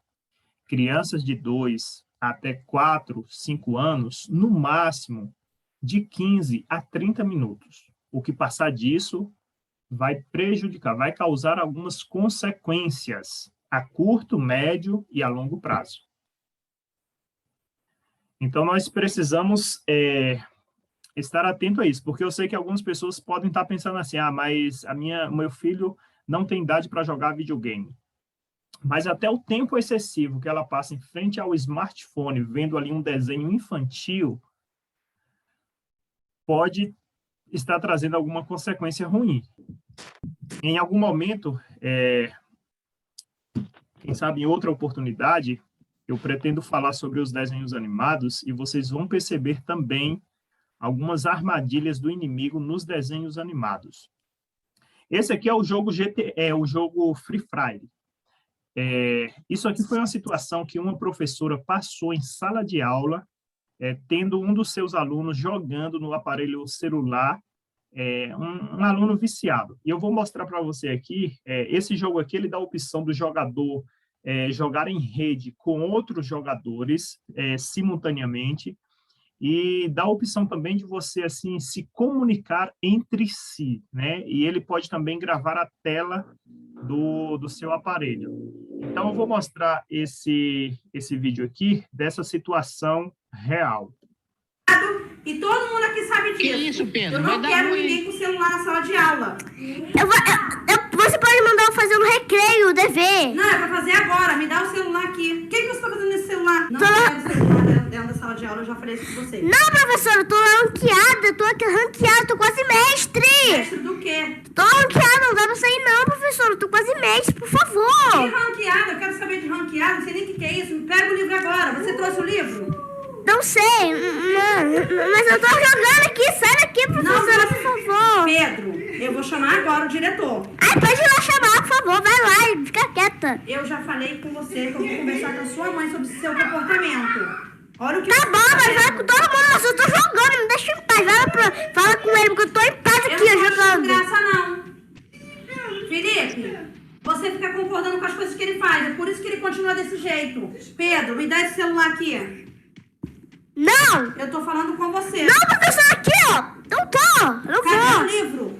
Crianças de 2 até 4, 5 anos, no máximo, de 15 a 30 minutos. O que passar disso vai prejudicar, vai causar algumas consequências a curto, médio e a longo prazo. Então, nós precisamos estar atento a isso, porque eu sei que algumas pessoas podem estar pensando assim, mas meu filho não tem idade para jogar videogame. Mas até o tempo excessivo que ela passa em frente ao smartphone, vendo ali um desenho infantil, pode estar trazendo alguma consequência ruim. Em algum momento, quem sabe em outra oportunidade, eu pretendo falar sobre os desenhos animados e vocês vão perceber também algumas armadilhas do inimigo nos desenhos animados. Esse aqui é o jogo o jogo Free Fire. Isso aqui foi uma situação que uma professora passou em sala de aula, tendo um dos seus alunos jogando no aparelho celular, um aluno viciado. E eu vou mostrar para você aqui, esse jogo aqui, ele dá a opção do jogador jogar em rede com outros jogadores simultaneamente, e dá a opção também de você assim se comunicar entre si, né? E ele pode também gravar a tela do seu aparelho. Então, eu vou mostrar esse vídeo aqui dessa situação real. E todo mundo aqui sabe disso. Que isso, Pedro? Eu não quero ninguém com celular na sala de aula. Você pode mandar eu fazer no recreio, o dever. Não, é pra fazer agora. Me dá o celular aqui. O que você tá fazendo nesse celular? Não quero celular dentro da sala de aula, eu já falei isso com vocês. Não, professora, eu tô ranqueada, eu tô aqui ranqueada, tô quase mestre. Mestre do quê? Tô ranqueada, não dá pra sair não, professora, eu tô quase mestre, por favor. Que ranqueada? Eu quero saber de ranqueada, não sei nem o que é isso. Me pega o livro agora. Você trouxe o livro? Não sei, mas eu tô jogando aqui, sai daqui, professora, por favor. Pedro, eu vou chamar agora o diretor. Pode ir lá chamar, por favor, vai lá e fica quieta. Eu já falei com você que eu vou conversar com a sua mãe sobre o seu comportamento. Olha o que tá bom, mas vai com todo mundo, mas eu tô jogando, me deixa em paz, fala com ele, porque eu tô em paz aqui, eu não jogando. Não graça não. Felipe, você fica concordando com as coisas que ele faz, é por isso que ele continua desse jeito. Pedro, me dá esse celular aqui. Não! Eu tô falando com você. Não, professor, aqui, ó. Não vou. Cadê o livro?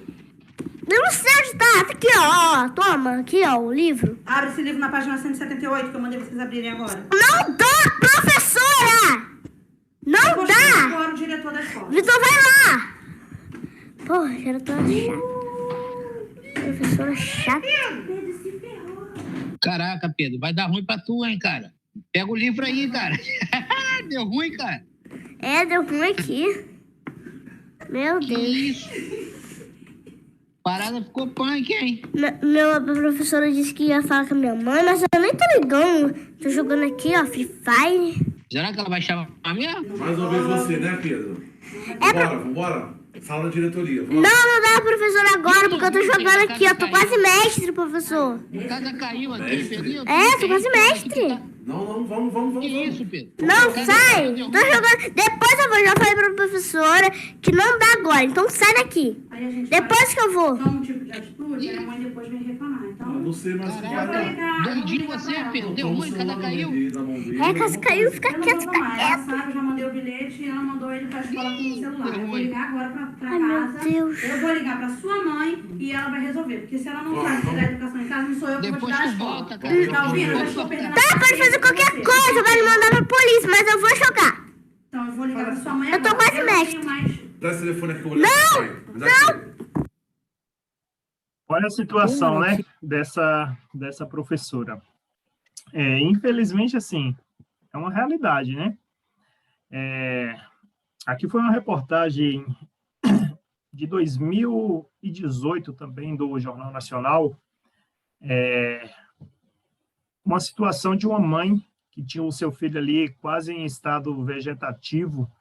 Eu não sei onde tá. Tá aqui, ó. Toma, aqui, ó, o livro. Abre esse livro na página 178 que eu mandei vocês abrirem agora. Não dá, professora! Não dá! Agora o diretor da escola. Então vai lá. Porra, diretora chata. Professora chata. Pedro se ferrou. Caraca, Pedro, vai dar ruim pra tu, hein, cara? Pega o livro aí, cara. Deu ruim, cara. Deu ruim aqui. Meu Deus. Que isso? Parada ficou punk, hein? A professora disse que ia falar com a minha mãe, mas eu nem tô ligando. Tô jogando aqui, ó, Free Fire. Será que ela vai chamar a minha? Mais uma vez você, né, Pedro? Vambora. Fala na diretoria. Não dá, professor, agora, porque eu tô jogando aqui, ó. Tô quase mestre, professor. A casa caiu aqui, Pedro. Tô quase mestre. Não, vamos. Que isso, Pedro? Não, sai. Tô jogando. Depois eu vou. Já falei pra professora que não dá agora, então sai daqui. Depois que eu vou. Então, tipo de atitude, a mãe depois vem reclamar, então... Não sei, mas... Doidinho você, Pedro. Deu ruim, a casa caiu. A casa caiu, fica quieto, fica quieto. Eu já mandei o bilhete e ela mandou ele pra escola com o celular. Eu vou ligar agora pra Ai, casa. meu Deus. Eu vou ligar pra sua mãe e ela vai resolver. Porque se ela não sabe tirar a educação em casa, não sou eu que vou te dar a escola. Volta, cara. Tá ouvindo? Eu já estou perdendo Tá, pode fazer qualquer coisa, vai me mandar pra polícia, mas eu vou jogar. Então eu vou ligar pra sua mãe Eu tô agora. quase mestre. Dá esse telefone aqui que eu vou Não! Olha a situação, né, dessa professora. Infelizmente, assim, é uma realidade, né? Aqui foi uma reportagem de 2018 também do Jornal Nacional, uma situação de uma mãe que tinha o seu filho ali quase em estado vegetativo,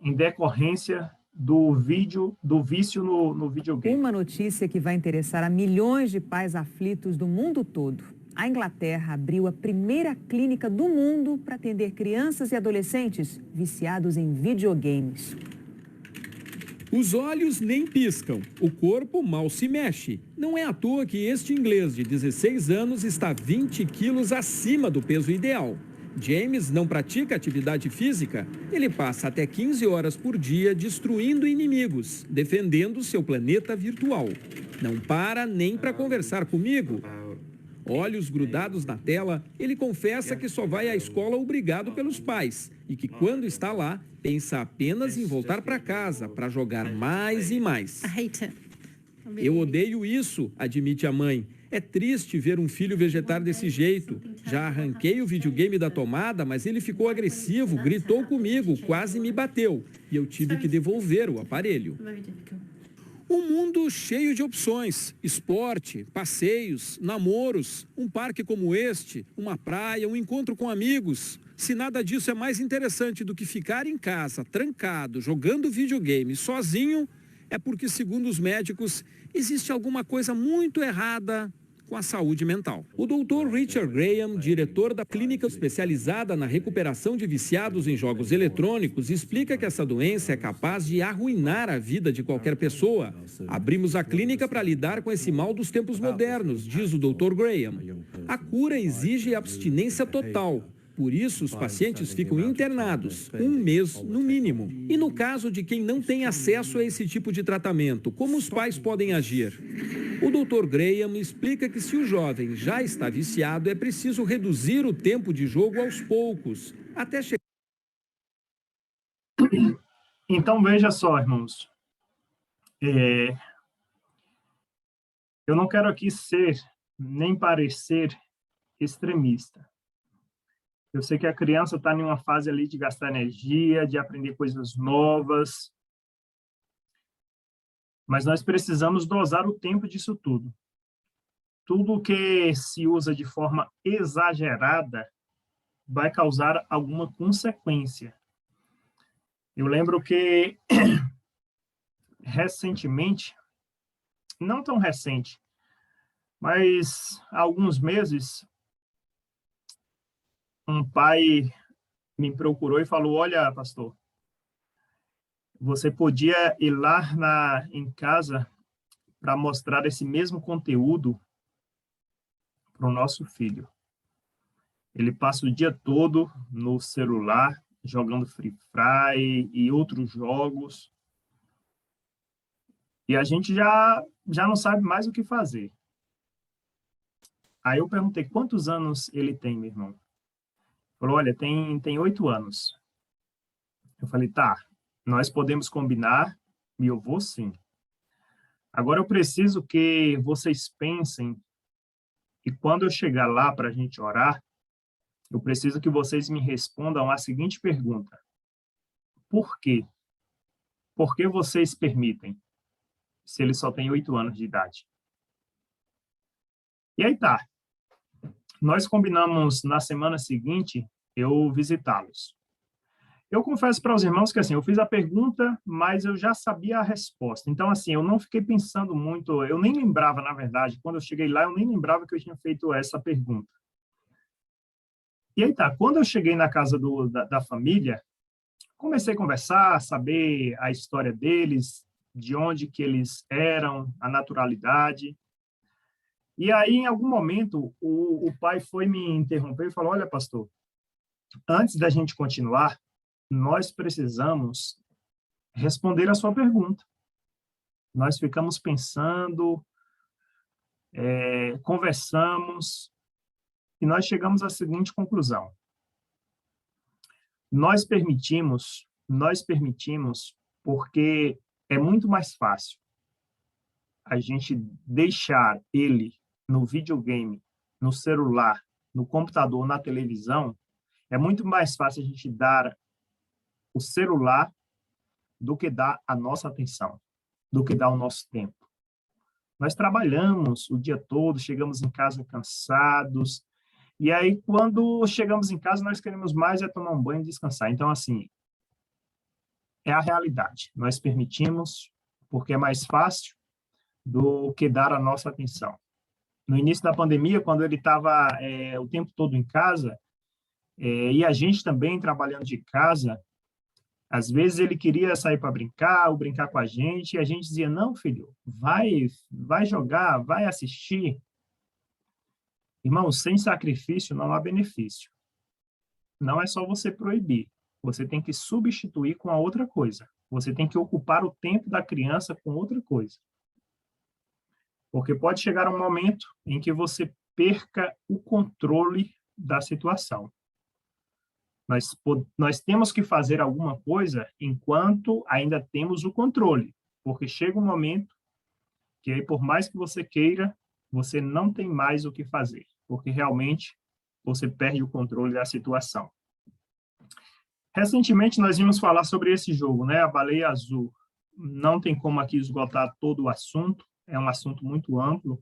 em decorrência do vício no videogame. Uma notícia que vai interessar a milhões de pais aflitos do mundo todo. A Inglaterra abriu a primeira clínica do mundo para atender crianças e adolescentes viciados em videogames. Os olhos nem piscam, o corpo mal se mexe. Não é à toa que este inglês de 16 anos está 20 quilos acima do peso ideal. James não pratica atividade física. Ele passa até 15 horas por dia destruindo inimigos, defendendo seu planeta virtual. Não para nem para conversar comigo. Olhos grudados na tela, ele confessa que só vai à escola obrigado pelos pais e que quando está lá, pensa apenas em voltar para casa para jogar mais e mais. Eu odeio isso, admite a mãe. É triste ver um filho vegetar desse jeito. Já arranquei o videogame da tomada, mas ele ficou agressivo, gritou comigo, quase me bateu. E eu tive que devolver o aparelho. Um mundo cheio de opções, esporte, passeios, namoros, um parque como este, uma praia, um encontro com amigos. Se nada disso é mais interessante do que ficar em casa, trancado, jogando videogame sozinho, é porque, segundo os médicos, existe alguma coisa muito errada com a saúde mental. O Dr. Richard Graham, diretor da clínica especializada na recuperação de viciados em jogos eletrônicos, explica que essa doença é capaz de arruinar a vida de qualquer pessoa. Abrimos a clínica para lidar com esse mal dos tempos modernos, diz o Dr. Graham. A cura exige abstinência total. Por isso, os pacientes ficam internados, 1 mês no mínimo. E no caso de quem não tem acesso a esse tipo de tratamento, como os pais podem agir? O Dr. Graham explica que se o jovem já está viciado, é preciso reduzir o tempo de jogo aos poucos, até chegar... Então, veja só, irmãos. Eu não quero aqui ser, nem parecer extremista. Eu sei que a criança está em uma fase ali de gastar energia, de aprender coisas novas. Mas nós precisamos dosar o tempo disso tudo. Tudo que se usa de forma exagerada vai causar alguma consequência. Eu lembro que recentemente, não tão recente, mas há alguns meses, um pai me procurou e falou: olha, pastor, você podia ir lá em casa para mostrar esse mesmo conteúdo para o nosso filho. Ele passa o dia todo no celular, jogando Free Fire e outros jogos. E a gente já não sabe mais o que fazer. Aí eu perguntei: quantos anos ele tem, meu irmão? Ele falou: olha, tem 8 anos. Eu falei: tá, nós podemos combinar e eu vou sim. Agora eu preciso que vocês pensem que quando eu chegar lá para a gente orar, eu preciso que vocês me respondam a seguinte pergunta: por quê? Por que vocês permitem, se ele só tem 8 anos de idade? E aí tá. Nós combinamos na semana seguinte eu visitá-los. Eu confesso para os irmãos que assim, eu fiz a pergunta, mas eu já sabia a resposta. Então, assim, eu não fiquei pensando muito, eu nem lembrava, na verdade, quando eu cheguei lá, eu nem lembrava que eu tinha feito essa pergunta. E aí tá, quando eu cheguei na casa da família, comecei a conversar, saber a história deles, de onde que eles eram, a naturalidade. E aí, em algum momento, o pai foi me interromper e falou: olha, pastor, antes da gente continuar, nós precisamos responder a sua pergunta. Nós ficamos pensando, conversamos, e nós chegamos à seguinte conclusão: nós permitimos porque é muito mais fácil a gente deixar ele no videogame, no celular, no computador, na televisão. É muito mais fácil a gente dar o celular do que dar a nossa atenção, do que dar o nosso tempo. Nós trabalhamos o dia todo, chegamos em casa cansados, e aí quando chegamos em casa nós queremos mais tomar um banho e descansar. Então, assim, é a realidade. Nós permitimos porque é mais fácil do que dar a nossa atenção. No início da pandemia, quando ele estava o tempo todo em casa, e a gente também trabalhando de casa, às vezes ele queria sair para brincar, ou brincar com a gente, e a gente dizia, não, filho, vai jogar, vai assistir. Irmão, sem sacrifício não há benefício. Não é só você proibir, você tem que substituir com a outra coisa. Você tem que ocupar o tempo da criança com outra coisa. Porque pode chegar um momento em que você perca o controle da situação. Nós temos que fazer alguma coisa enquanto ainda temos o controle. Porque chega um momento que, aí, por mais que você queira, você não tem mais o que fazer. Porque realmente você perde o controle da situação. Recentemente nós vimos falar sobre esse jogo, né? A Baleia Azul. Não tem como aqui esgotar todo o assunto. É um assunto muito amplo.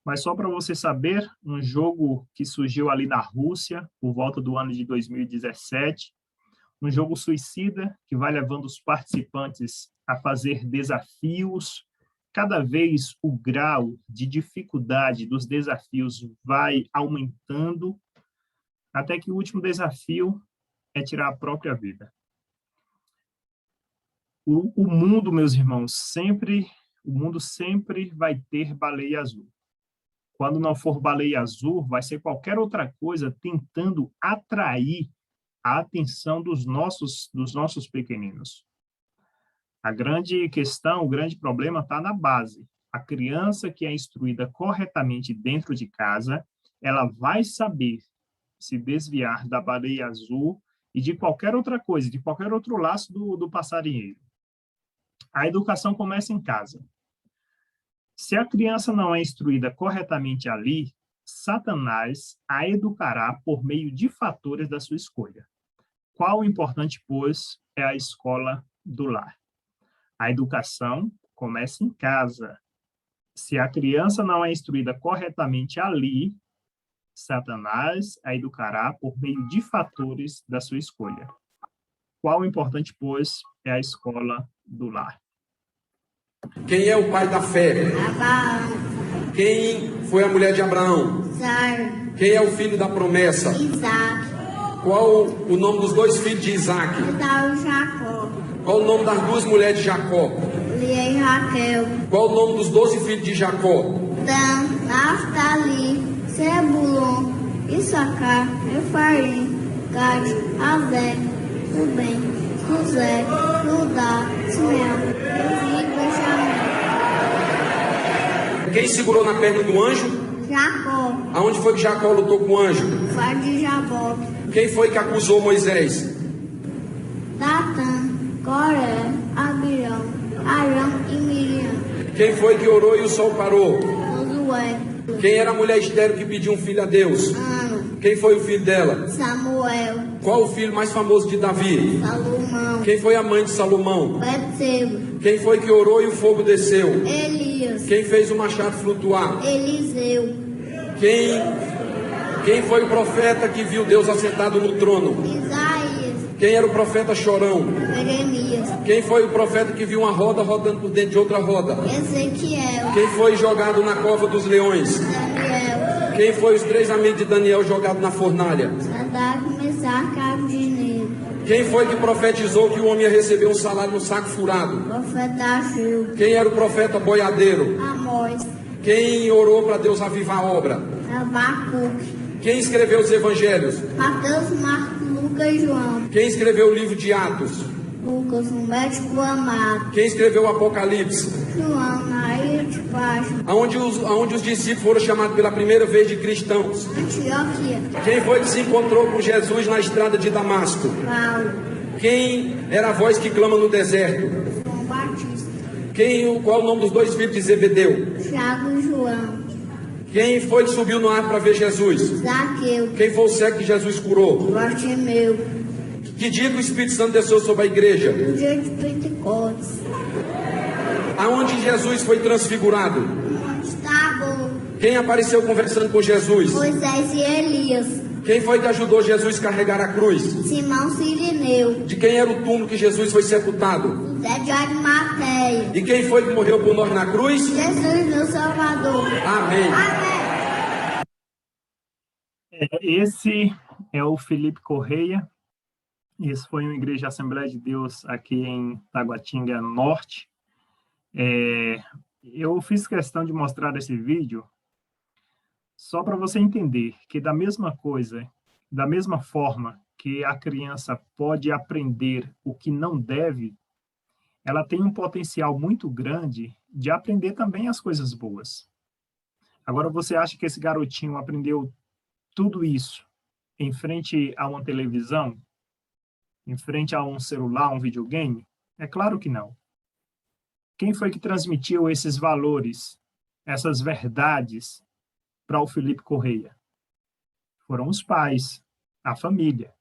Mas só para você saber, um jogo que surgiu ali na Rússia, por volta do ano de 2017, um jogo suicida que vai levando os participantes a fazer desafios. Cada vez o grau de dificuldade dos desafios vai aumentando, até que o último desafio é tirar a própria vida. O mundo, meus irmãos, o mundo sempre vai ter baleia azul. Quando não for baleia azul, vai ser qualquer outra coisa tentando atrair a atenção dos nossos pequeninos. A grande questão, o grande problema está na base. A criança que é instruída corretamente dentro de casa, ela vai saber se desviar da baleia azul e de qualquer outra coisa, de qualquer outro laço do passarinheiro. A educação começa em casa. Se a criança não é instruída corretamente ali, Satanás a educará por meio de fatores da sua escolha. Qual o importante, pois, é a escola do lar. A educação começa em casa. Se a criança não é instruída corretamente ali, Satanás a educará por meio de fatores da sua escolha. Qual o importante, pois, é a escola do lar. Quem é o pai da fé? Abraão. Quem foi a mulher de Abraão? Sara. Quem é o filho da promessa? Isaac. Qual o nome dos dois filhos de Isaac? Jacó. Qual o nome das duas mulheres de Jacó? Lia e Raquel. Qual o nome dos 12 filhos de Jacó? Dan, Naftali, Zebulon, Issacar, Efraim, Gade, Azé, Rubem, José, Judá, Simeão, Levi, Benjamim. Quem segurou na perna do anjo? Jacó. Aonde foi que Jacó lutou com o anjo? Vai de Jaboque. Quem foi que acusou Moisés? Datã, Coré, Abirão, Arão e Miriam. Quem foi que orou e o sol parou? Josué. Quem era a mulher estéril que pediu um filho a Deus? Ana. Quem foi o filho dela? Samuel. Qual o filho mais famoso de Davi? Salomão. Quem foi a mãe de Salomão? Betseba. Quem foi que orou e o fogo desceu? Elias. Quem fez o machado flutuar? Eliseu. Quem foi o profeta que viu Deus assentado no trono? Isaías. Quem era o profeta chorão? Jeremias. Quem foi o profeta que viu uma roda rodando por dentro de outra roda? Ezequiel. Quem foi jogado na cova dos leões? Daniel. Quem foi os 3 amigos de Daniel jogados na fornalha? Sadraque, Mesaque e Abdinego. Quem foi que profetizou que o homem ia receber um salário no saco furado? Profeta Ageu. Quem era o profeta boiadeiro? Amós. Quem orou para Deus avivar a obra? Abacuque. Quem escreveu os evangelhos? Mateus, Marcos, Lucas e João. Quem escreveu o livro de Atos? Lucas, um médico amado. Quem escreveu o Apocalipse? João, na ilha de Páscoa. Aonde os discípulos foram chamados pela primeira vez de cristãos? Antioquia. Quem foi que se encontrou com Jesus na estrada de Damasco? Paulo. Quem era a voz que clama no deserto? João Batista. Qual é o nome dos 2 filhos de Zebedeu? Tiago e João. Quem foi que subiu no ar para ver Jesus? Zaqueu. Quem foi o cego que Jesus curou? Bartimeu. Que dia que o Espírito Santo desceu sobre a igreja? No dia de Pentecostes. Aonde Jesus foi transfigurado? Está bom. Quem apareceu conversando com Jesus? Moisés e Elias. Quem foi que ajudou Jesus a carregar a cruz? Simão Sirineu. De quem era o túmulo que Jesus foi sepultado? José de Arimateia. E quem foi que morreu por nós na cruz? Jesus, meu Salvador. Amém. Esse é o Felipe Correia. Esse foi uma Igreja Assembleia de Deus aqui em Taguatinga Norte. Eu fiz questão de mostrar esse vídeo só para você entender que da mesma forma que a criança pode aprender o que não deve, ela tem um potencial muito grande de aprender também as coisas boas. Agora, você acha que esse garotinho aprendeu tudo isso em frente a uma televisão? Em frente a um celular, um videogame? É claro que não. Quem foi que transmitiu esses valores, essas verdades para o Felipe Correia? Foram os pais, a família.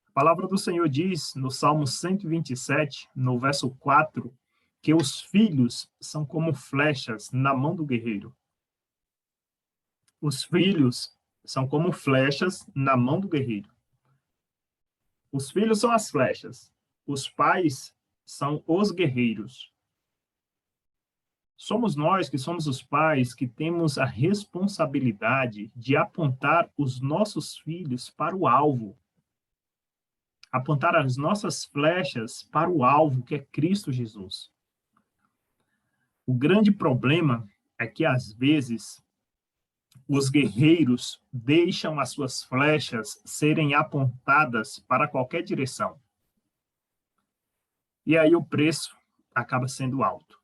A palavra do Senhor diz, no Salmo 127, no verso 4, que os filhos são como flechas na mão do guerreiro. Os filhos são como flechas na mão do guerreiro. Os filhos são as flechas. Os pais são os guerreiros. Somos nós que somos os pais que temos a responsabilidade de apontar os nossos filhos para o alvo. Apontar as nossas flechas para o alvo, que é Cristo Jesus. O grande problema é que, às vezes, os guerreiros deixam as suas flechas serem apontadas para qualquer direção. E aí o preço acaba sendo alto.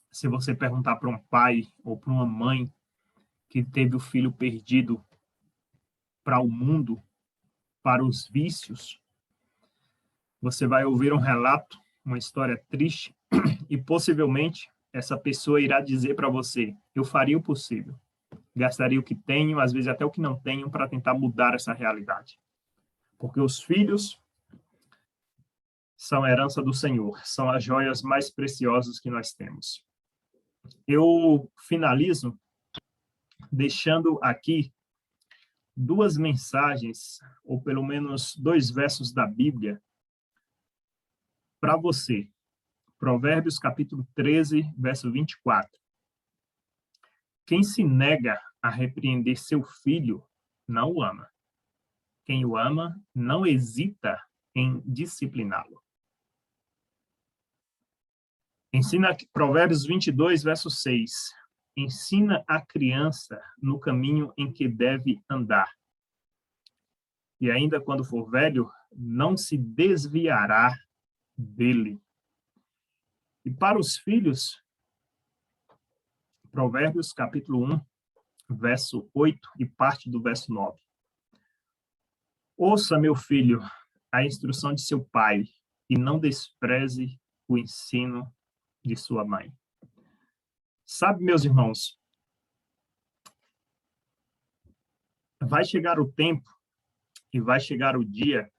Se você perguntar para um pai ou para uma mãe que teve o filho perdido para o mundo, para os vícios, você vai ouvir um relato, uma história triste, e possivelmente essa pessoa irá dizer para você: eu faria o possível, gastaria o que tenho, às vezes até o que não tenho, para tentar mudar essa realidade. Porque os filhos são a herança do Senhor, são as joias mais preciosas que nós temos. Eu finalizo deixando aqui duas mensagens, ou pelo menos 2 versos da Bíblia, para você. Provérbios, capítulo 13, verso 24. Quem se nega a repreender seu filho, não o ama. Quem o ama, não hesita em discipliná-lo. Ensina, Provérbios 22, verso 6. Ensina a criança no caminho em que deve andar. E ainda quando for velho, não se desviará dele. E para os filhos, Provérbios, capítulo 1, verso 8 e parte do verso 9. Ouça, meu filho, a instrução de seu pai, e não despreze o ensino de sua mãe. Sabe, meus irmãos, vai chegar o tempo e vai chegar o dia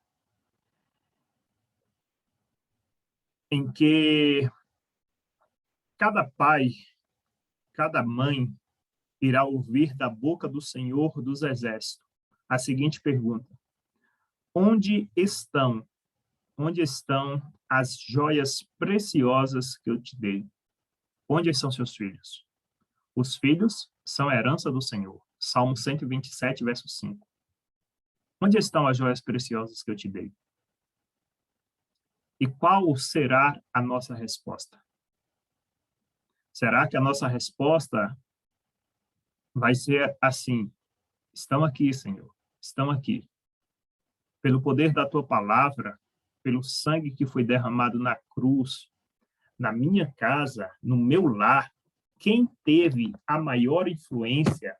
em que cada pai, cada mãe irá ouvir da boca do Senhor dos Exércitos a seguinte pergunta: onde estão as joias preciosas que eu te dei? Onde estão seus filhos? Os filhos são a herança do Senhor. Salmo 127, verso 5. Onde estão as joias preciosas que eu te dei? E qual será a nossa resposta? Será que a nossa resposta vai ser assim: estão aqui, Senhor, estão aqui. Pelo poder da tua palavra, pelo sangue que foi derramado na cruz, na minha casa, no meu lar, quem teve a maior influência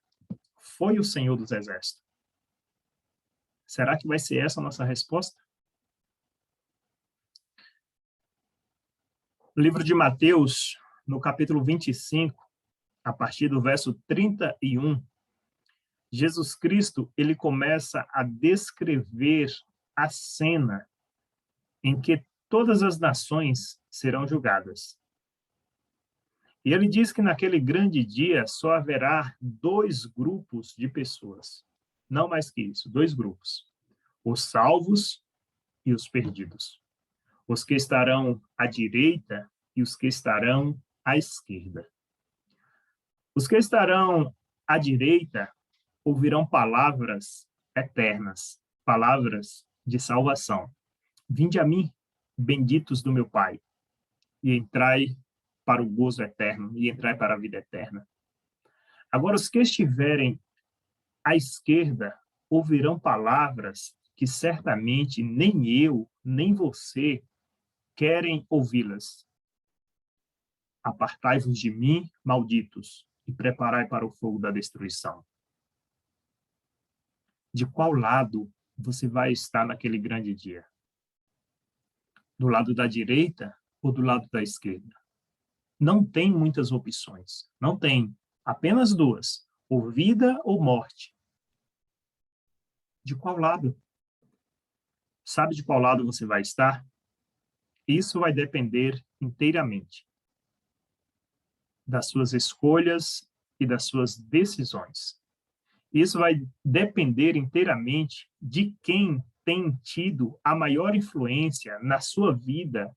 foi o Senhor dos Exércitos. Será que vai ser essa a nossa resposta? No livro de Mateus, no capítulo 25, a partir do verso 31, Jesus Cristo, ele começa a descrever a cena em que todas as nações serão julgadas. E ele diz que naquele grande dia só haverá 2 grupos de pessoas. não mais que isso, 2 grupos: os salvos e os perdidos. Os que estarão à direita e os que estarão à esquerda. Os que estarão à direita ouvirão palavras eternas, palavras de salvação. Vinde a mim, benditos do meu Pai, e entrai para o gozo eterno, e entrai para a vida eterna. Agora, os que estiverem à esquerda ouvirão palavras que certamente nem eu, nem você querem ouvi-las. Apartai-vos de mim, malditos, e preparai para o fogo da destruição. De qual lado você vai estar naquele grande dia? Do lado da direita ou do lado da esquerda? Não tem muitas opções. Não tem. Apenas 2. Ou vida ou morte. De qual lado? Sabe de qual lado você vai estar? Isso vai depender inteiramente das suas escolhas e das suas decisões. Isso vai depender inteiramente de quem tem tido a maior influência na sua vida,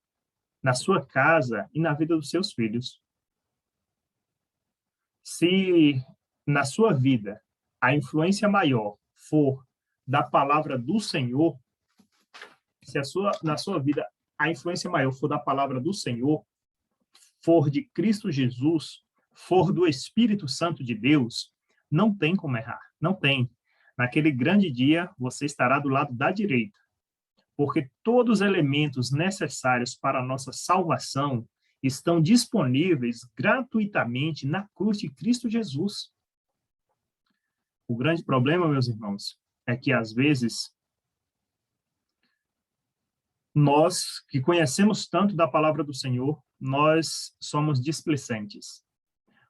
na sua casa e na vida dos seus filhos. Se na sua vida a influência maior for da palavra do Senhor, se na sua vida a influência maior for da palavra do Senhor, for de Cristo Jesus, for do Espírito Santo de Deus, não tem como errar, não tem. Naquele grande dia, você estará do lado da direita, porque todos os elementos necessários para a nossa salvação estão disponíveis gratuitamente na cruz de Cristo Jesus. O grande problema, meus irmãos, é que às vezes nós que conhecemos tanto da palavra do Senhor, nós somos displicentes.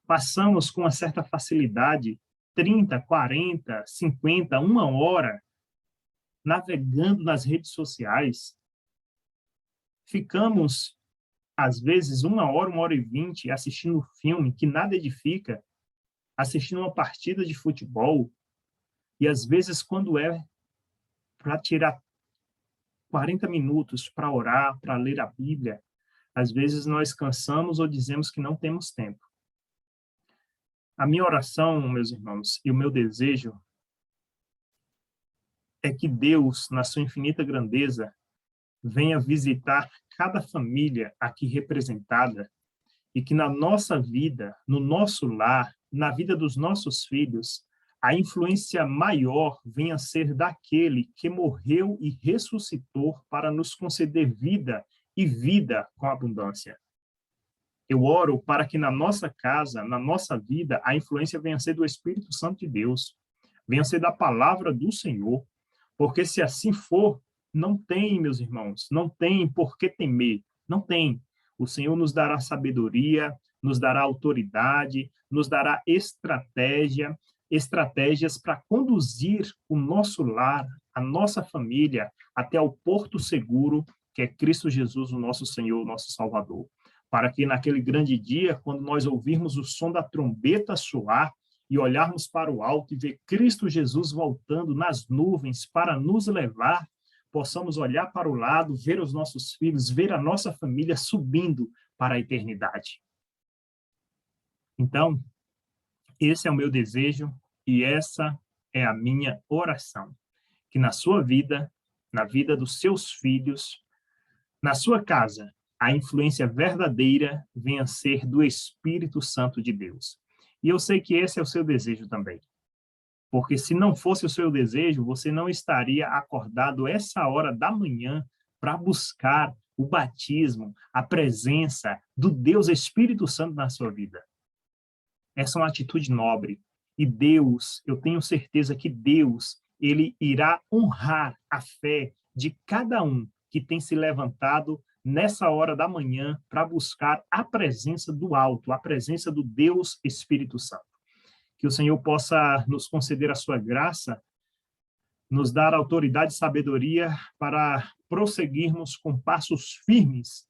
Passamos com uma certa facilidade 30, 40, 50, 1 hora navegando nas redes sociais. Ficamos, às vezes, 1 hora, 1h20 assistindo um filme que nada edifica, assistindo uma partida de futebol, e às vezes, quando é para tirar 40 minutos para orar, para ler a Bíblia, às vezes nós cansamos ou dizemos que não temos tempo. A minha oração, meus irmãos, e o meu desejo é que Deus, na sua infinita grandeza, venha visitar cada família aqui representada e que na nossa vida, no nosso lar, na vida dos nossos filhos, a influência maior venha a ser daquele que morreu e ressuscitou para nos conceder vida e vida com abundância. Eu oro para que na nossa casa, na nossa vida, a influência venha a ser do Espírito Santo de Deus, venha a ser da palavra do Senhor, porque se assim for, não tem, meus irmãos, não tem por que temer, não tem. O Senhor nos dará sabedoria, nos dará autoridade, nos dará estratégias para conduzir o nosso lar, a nossa família, até o porto seguro, que é Cristo Jesus, o nosso Senhor, o nosso Salvador. Para que naquele grande dia, quando nós ouvirmos o som da trombeta soar e olharmos para o alto e ver Cristo Jesus voltando nas nuvens para nos levar, possamos olhar para o lado, ver os nossos filhos, ver a nossa família subindo para a eternidade. Então, esse é o meu desejo e essa é a minha oração. Que na sua vida, na vida dos seus filhos, na sua casa, a influência verdadeira venha a ser do Espírito Santo de Deus. E eu sei que esse é o seu desejo também. Porque se não fosse o seu desejo, você não estaria acordado essa hora da manhã para buscar o batismo, a presença do Deus Espírito Santo na sua vida. Essa é uma atitude nobre. E Deus, eu tenho certeza que Deus, ele irá honrar a fé de cada um que tem se levantado nessa hora da manhã para buscar a presença do alto, a presença do Deus Espírito Santo. Que o Senhor possa nos conceder a sua graça, nos dar autoridade e sabedoria para prosseguirmos com passos firmes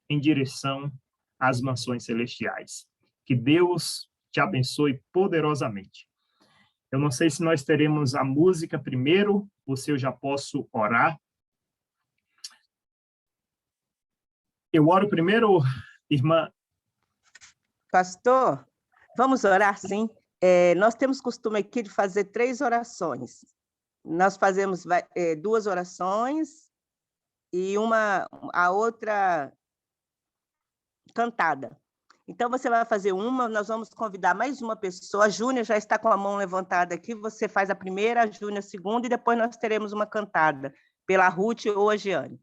em direção às mansões celestiais. Que Deus te abençoe poderosamente. Eu não sei se nós teremos a música primeiro, ou se eu já posso orar. Eu oro primeiro, irmã. Pastor, vamos orar, sim. Nós temos costume aqui de fazer 3 orações. Nós fazemos 2 orações e a outra cantada. Então, você vai fazer uma, nós vamos convidar mais uma pessoa. A Júnia já está com a mão levantada aqui, você faz a primeira, a Júnia a segunda, e depois nós teremos uma cantada pela Ruth ou a Giane.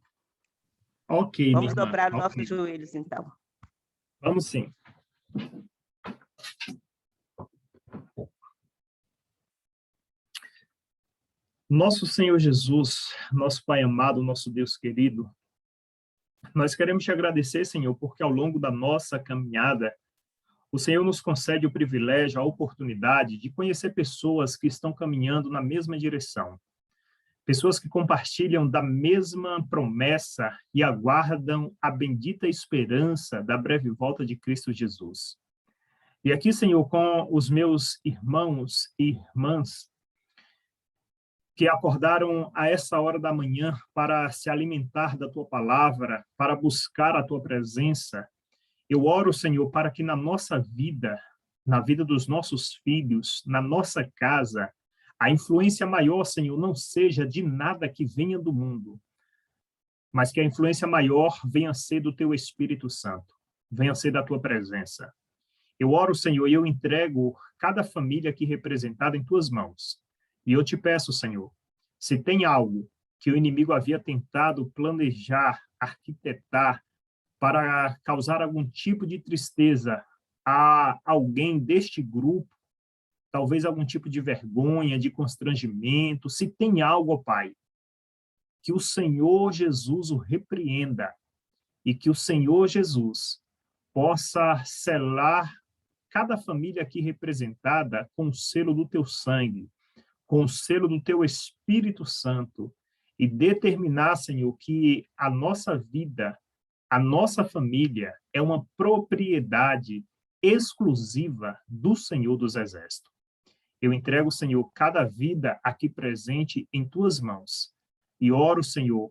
Ok, vamos minha irmã, dobrar os nossos joelhos, então. Vamos sim. Nosso Senhor Jesus, nosso Pai amado, nosso Deus querido, nós queremos te agradecer, Senhor, porque ao longo da nossa caminhada, o Senhor nos concede o privilégio, a oportunidade de conhecer pessoas que estão caminhando na mesma direção. Pessoas que compartilham da mesma promessa e aguardam a bendita esperança da breve volta de Cristo Jesus. E aqui, Senhor, com os meus irmãos e irmãs que acordaram a essa hora da manhã para se alimentar da Tua palavra, para buscar a Tua presença, eu oro, Senhor, para que na nossa vida, na vida dos nossos filhos, na nossa casa, a influência maior, Senhor, não seja de nada que venha do mundo, mas que a influência maior venha a ser do Teu Espírito Santo, venha a ser da Tua presença. Eu oro, Senhor, e eu entrego cada família aqui representada em Tuas mãos. E eu te peço, Senhor, se tem algo que o inimigo havia tentado planejar, arquitetar, para causar algum tipo de tristeza a alguém deste grupo, talvez algum tipo de vergonha, de constrangimento, se tem algo, ó Pai, que o Senhor Jesus o repreenda e que o Senhor Jesus possa selar cada família aqui representada com o selo do Teu sangue, com o selo do Teu Espírito Santo e determinar, Senhor, que a nossa vida, a nossa família é uma propriedade exclusiva do Senhor dos Exércitos. Eu entrego, Senhor, cada vida aqui presente em Tuas mãos e oro, Senhor,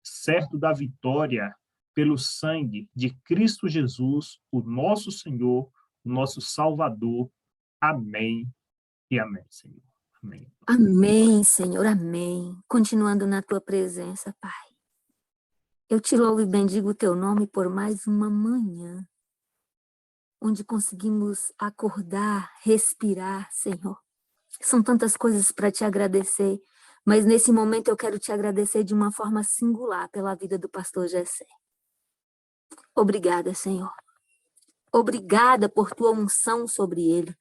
certo da vitória pelo sangue de Cristo Jesus, o nosso Senhor, o nosso Salvador. Amém e amém, Senhor. Amém. Amém, Senhor, amém. Continuando na Tua presença, Pai. Eu te louvo e bendigo o Teu nome por mais uma manhã, onde conseguimos acordar, respirar, Senhor. São tantas coisas para te agradecer, mas nesse momento eu quero te agradecer de uma forma singular pela vida do pastor Jessé. Obrigada, Senhor. Obrigada por Tua unção sobre ele.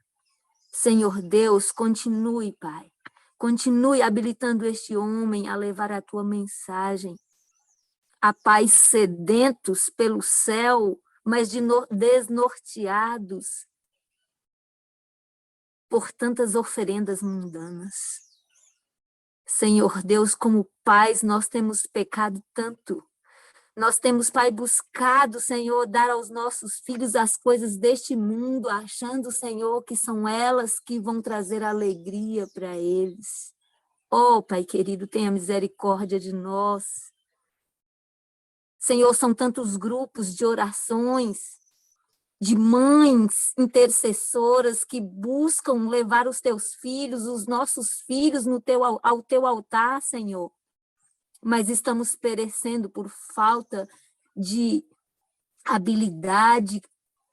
Senhor Deus, continue, Pai. Continue habilitando este homem a levar a Tua mensagem. A pais sedentos pelo céu, mas desnorteados por tantas oferendas mundanas. Senhor Deus, como pais, nós temos pecado tanto. Nós temos, Pai, buscado, Senhor, dar aos nossos filhos as coisas deste mundo, achando, Senhor, que são elas que vão trazer alegria para eles. Oh, Pai querido, tenha misericórdia de nós. Senhor, são tantos grupos de orações, de mães intercessoras que buscam levar os Teus filhos, os nossos filhos ao Teu altar, Senhor. Mas estamos perecendo por falta de habilidade.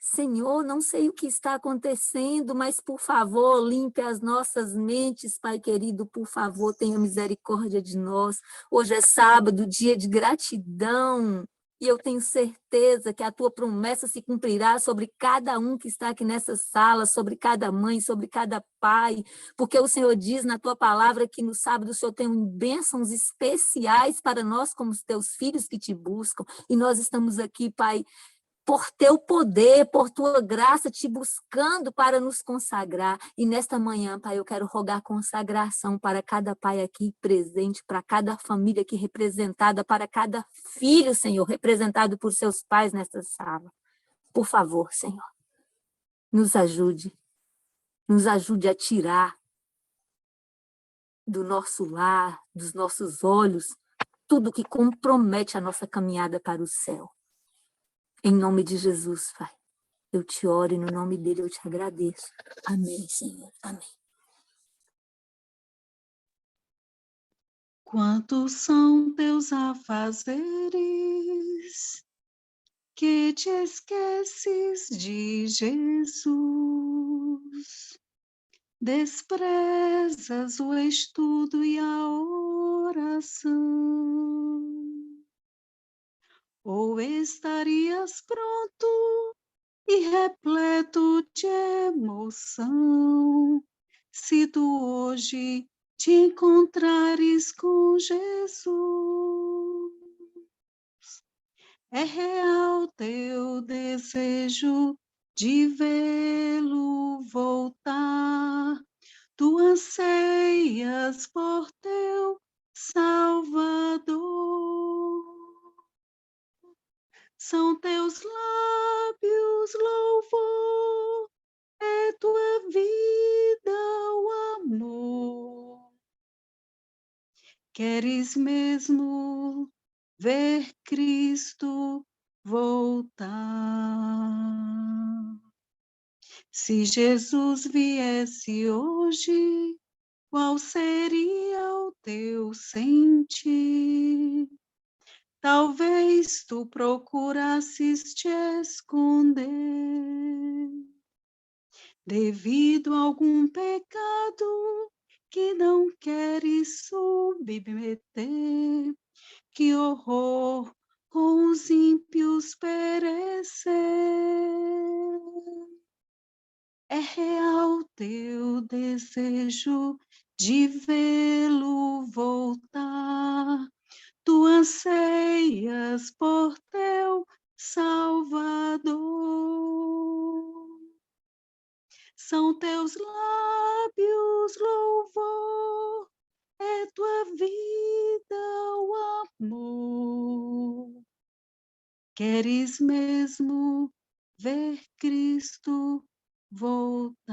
Senhor, não sei o que está acontecendo, mas, por favor, limpe as nossas mentes, Pai querido, por favor, tenha misericórdia de nós. Hoje é sábado, dia de gratidão, e eu tenho certeza que a Tua promessa se cumprirá sobre cada um que está aqui nessa sala, sobre cada mãe, sobre cada pai, porque o Senhor diz na Tua palavra que no sábado o Senhor tem bênçãos especiais para nós como os Teus filhos que Te buscam, e nós estamos aqui, Pai, por Teu poder, por Tua graça, Te buscando para nos consagrar. E nesta manhã, Pai, eu quero rogar consagração para cada pai aqui presente, para cada família aqui representada, para cada filho, Senhor, representado por seus pais nesta sala. Por favor, Senhor, nos ajude a tirar do nosso lar, dos nossos olhos, tudo que compromete a nossa caminhada para o céu. Em nome de Jesus, Pai, eu te oro e no nome dele eu te agradeço. Amém, Senhor. Amém. Quantos são teus afazeres, que te esqueces de Jesus? Desprezas o estudo e a oração. Ou estarias pronto e repleto de emoção, se tu hoje te encontrares com Jesus. É real teu desejo de vê-lo voltar, tu anseias por teu Salvador. São teus lábios louvor, é tua vida o amor. Queres mesmo ver Cristo voltar? Se Jesus viesse hoje, qual seria o teu sentir? Talvez tu procurasses te esconder devido a algum pecado que não queres submeter. Que horror com os ímpios perecer. É real teu desejo de vê-lo voltar. Tu anseias por teu Salvador. São teus lábios louvor, é tua vida o amor. Queres mesmo ver Cristo voltar?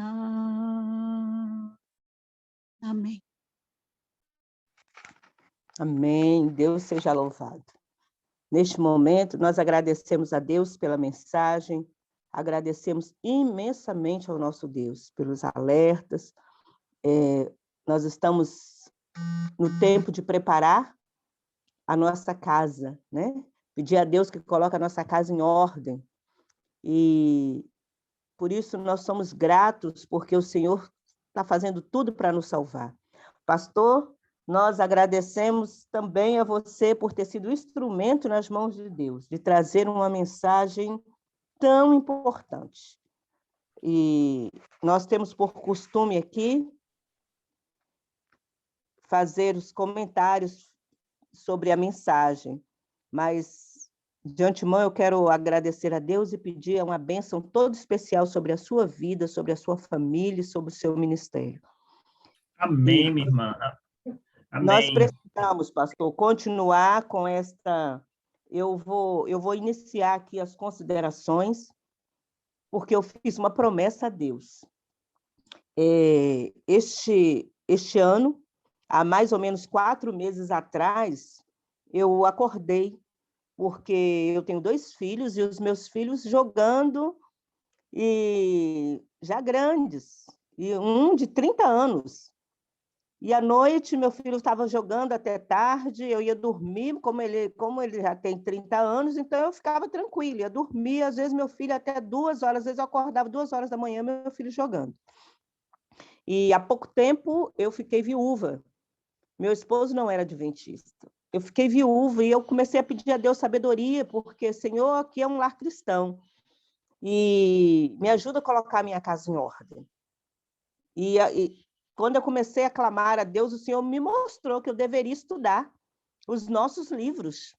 Amém. Amém. Deus seja louvado. Neste momento, nós agradecemos a Deus pela mensagem, agradecemos imensamente ao nosso Deus pelos alertas. Nós estamos no tempo de preparar a nossa casa, né? Pedir a Deus que coloque a nossa casa em ordem. E por isso nós somos gratos, porque o Senhor está fazendo tudo para nos salvar. Pastor, nós agradecemos também a você por ter sido instrumento nas mãos de Deus, de trazer uma mensagem tão importante. E nós temos por costume aqui fazer os comentários sobre a mensagem, mas de antemão eu quero agradecer a Deus e pedir uma bênção toda especial sobre a sua vida, sobre a sua família e sobre o seu ministério. Amém, minha irmã. Amém. Nós precisamos, pastor, continuar com esta... Eu vou iniciar aqui as considerações, porque eu fiz uma promessa a Deus. Este ano, há mais ou menos 4 meses atrás, eu acordei, porque eu tenho 2 filhos, e os meus filhos jogando, e já grandes, e um de 30 anos. E à noite, meu filho estava jogando até tarde, eu ia dormir, como ele já tem 30 anos, então eu ficava tranquila, ia dormir, às vezes meu filho até 2 horas, às vezes eu acordava 2 horas da manhã, meu filho jogando. E há pouco tempo eu fiquei viúva, meu esposo não era adventista. Eu fiquei viúva e eu comecei a pedir a Deus sabedoria, porque, Senhor, aqui é um lar cristão, e me ajuda a colocar a minha casa em ordem. E quando eu comecei a clamar a Deus, o Senhor me mostrou que eu deveria estudar os nossos livros.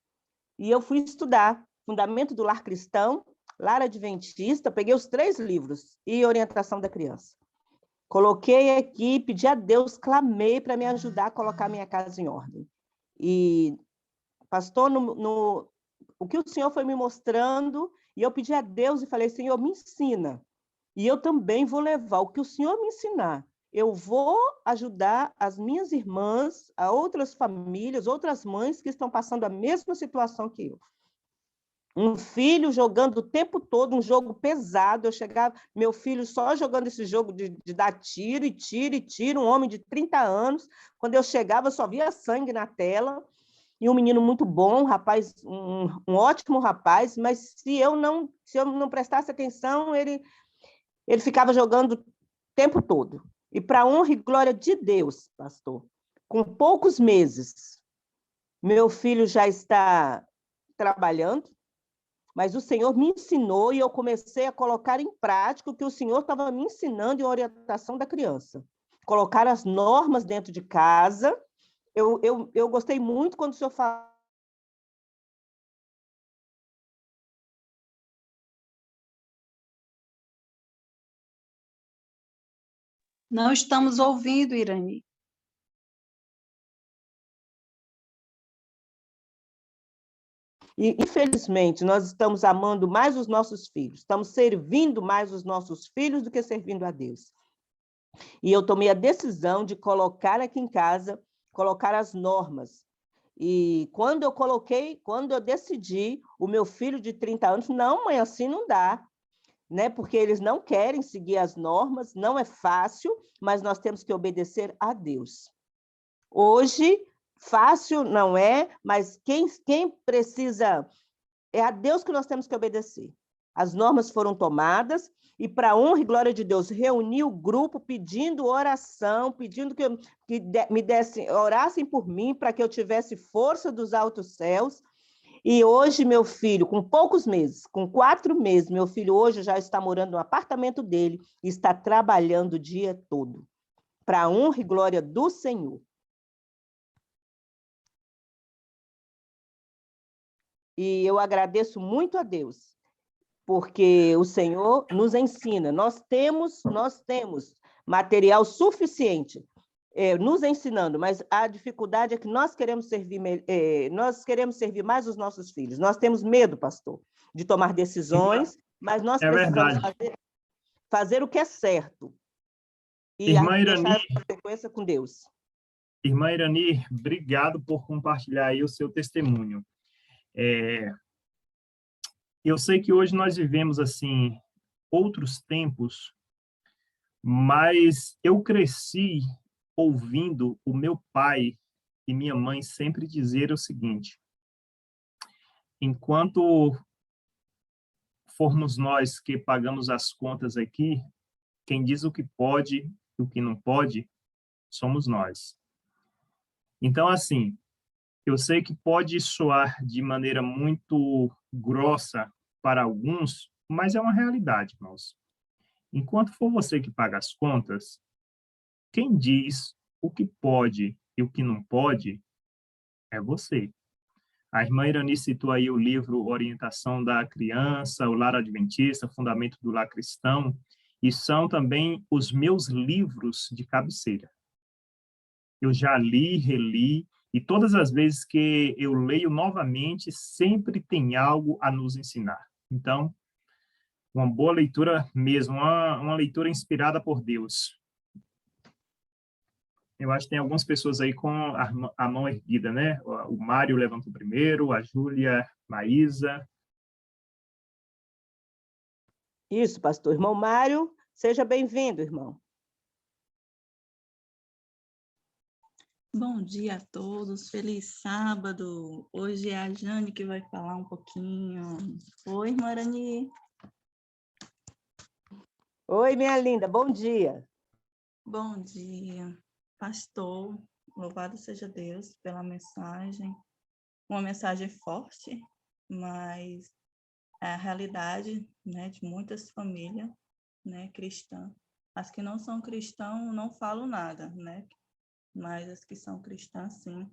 E eu fui estudar Fundamento do Lar Cristão, Lar Adventista, peguei os 3 livros e Orientação da Criança. Coloquei aqui, pedi a Deus, clamei para me ajudar a colocar minha casa em ordem. E, pastor, o que o Senhor foi me mostrando, e eu pedi a Deus e falei, Senhor, me ensina. E eu também vou levar o que o Senhor me ensinar. eu vou ajudar as minhas irmãs, a outras famílias, outras mães que estão passando a mesma situação que eu. Um filho jogando o tempo todo, um jogo pesado. Eu chegava, meu filho só jogando esse jogo de dar tiro e tiro e tiro, um homem de 30 anos. Quando eu chegava, eu só via sangue na tela. E um menino muito bom, um ótimo rapaz, mas se eu não prestasse atenção, ele ficava jogando o tempo todo. E para honra e glória de Deus, pastor, com poucos meses, meu filho já está trabalhando, mas o Senhor me ensinou e eu comecei a colocar em prática o que o Senhor estava me ensinando em orientação da criança. Colocar as normas dentro de casa. Eu gostei muito quando o Senhor fala. Não estamos ouvindo, Irani. E, infelizmente, nós estamos amando mais os nossos filhos, estamos servindo mais os nossos filhos do que servindo a Deus. E eu tomei a decisão de colocar aqui em casa, colocar as normas. E quando eu decidi, o meu filho de 30 anos, não, mãe, assim não dá, né? Porque eles não querem seguir as normas, não é fácil, mas nós temos que obedecer a Deus. Hoje, fácil não é, mas quem precisa, é a Deus que nós temos que obedecer. As normas foram tomadas e, para honra e glória de Deus, reuni o grupo pedindo oração, pedindo que me orassem por mim, para que eu tivesse força dos altos céus. E hoje, meu filho, com poucos meses, com 4 meses, meu filho hoje já está morando no apartamento dele e está trabalhando o dia todo, para a honra e glória do Senhor. E eu agradeço muito a Deus, porque o Senhor nos ensina. Nós temos material suficiente nos ensinando, mas a dificuldade é que nós queremos servir mais os nossos filhos. Nós temos medo, pastor, de tomar decisões, mas nós precisamos fazer o que é certo e deixar a consequência com Deus. Irmã Irani, obrigado por compartilhar aí o seu testemunho. Eu sei que hoje nós vivemos assim outros tempos, mas eu cresci ouvindo o meu pai e minha mãe sempre dizer o seguinte: enquanto formos nós que pagamos as contas aqui, quem diz o que pode e o que não pode somos nós. Então, assim, eu sei que pode soar de maneira muito grossa para alguns, mas é uma realidade, irmãos. Enquanto for você que paga as contas, quem diz o que pode e o que não pode é você. A irmã Irani citou aí o livro Orientação da Criança, o Lar Adventista, Fundamento do Lar Cristão, e são também os meus livros de cabeceira. Eu já li, reli, e todas as vezes que eu leio novamente, sempre tem algo a nos ensinar. Então, uma boa leitura mesmo, uma leitura inspirada por Deus. Eu acho que tem algumas pessoas aí com a mão erguida, né? O Mário levantou primeiro, a Júlia, Maísa. Isso, pastor. Irmão Mário, seja bem-vindo, irmão. Bom dia a todos, feliz sábado. Hoje é a Jane que vai falar um pouquinho. Oi, irmã Irani. Oi, minha linda, bom dia. Bom dia, pastor. Louvado seja Deus pela mensagem. Uma mensagem forte, mas é a realidade, né, de muitas famílias, né, cristãs. As que não são cristãs não falam nada, né? Mas as que são cristãs, sim.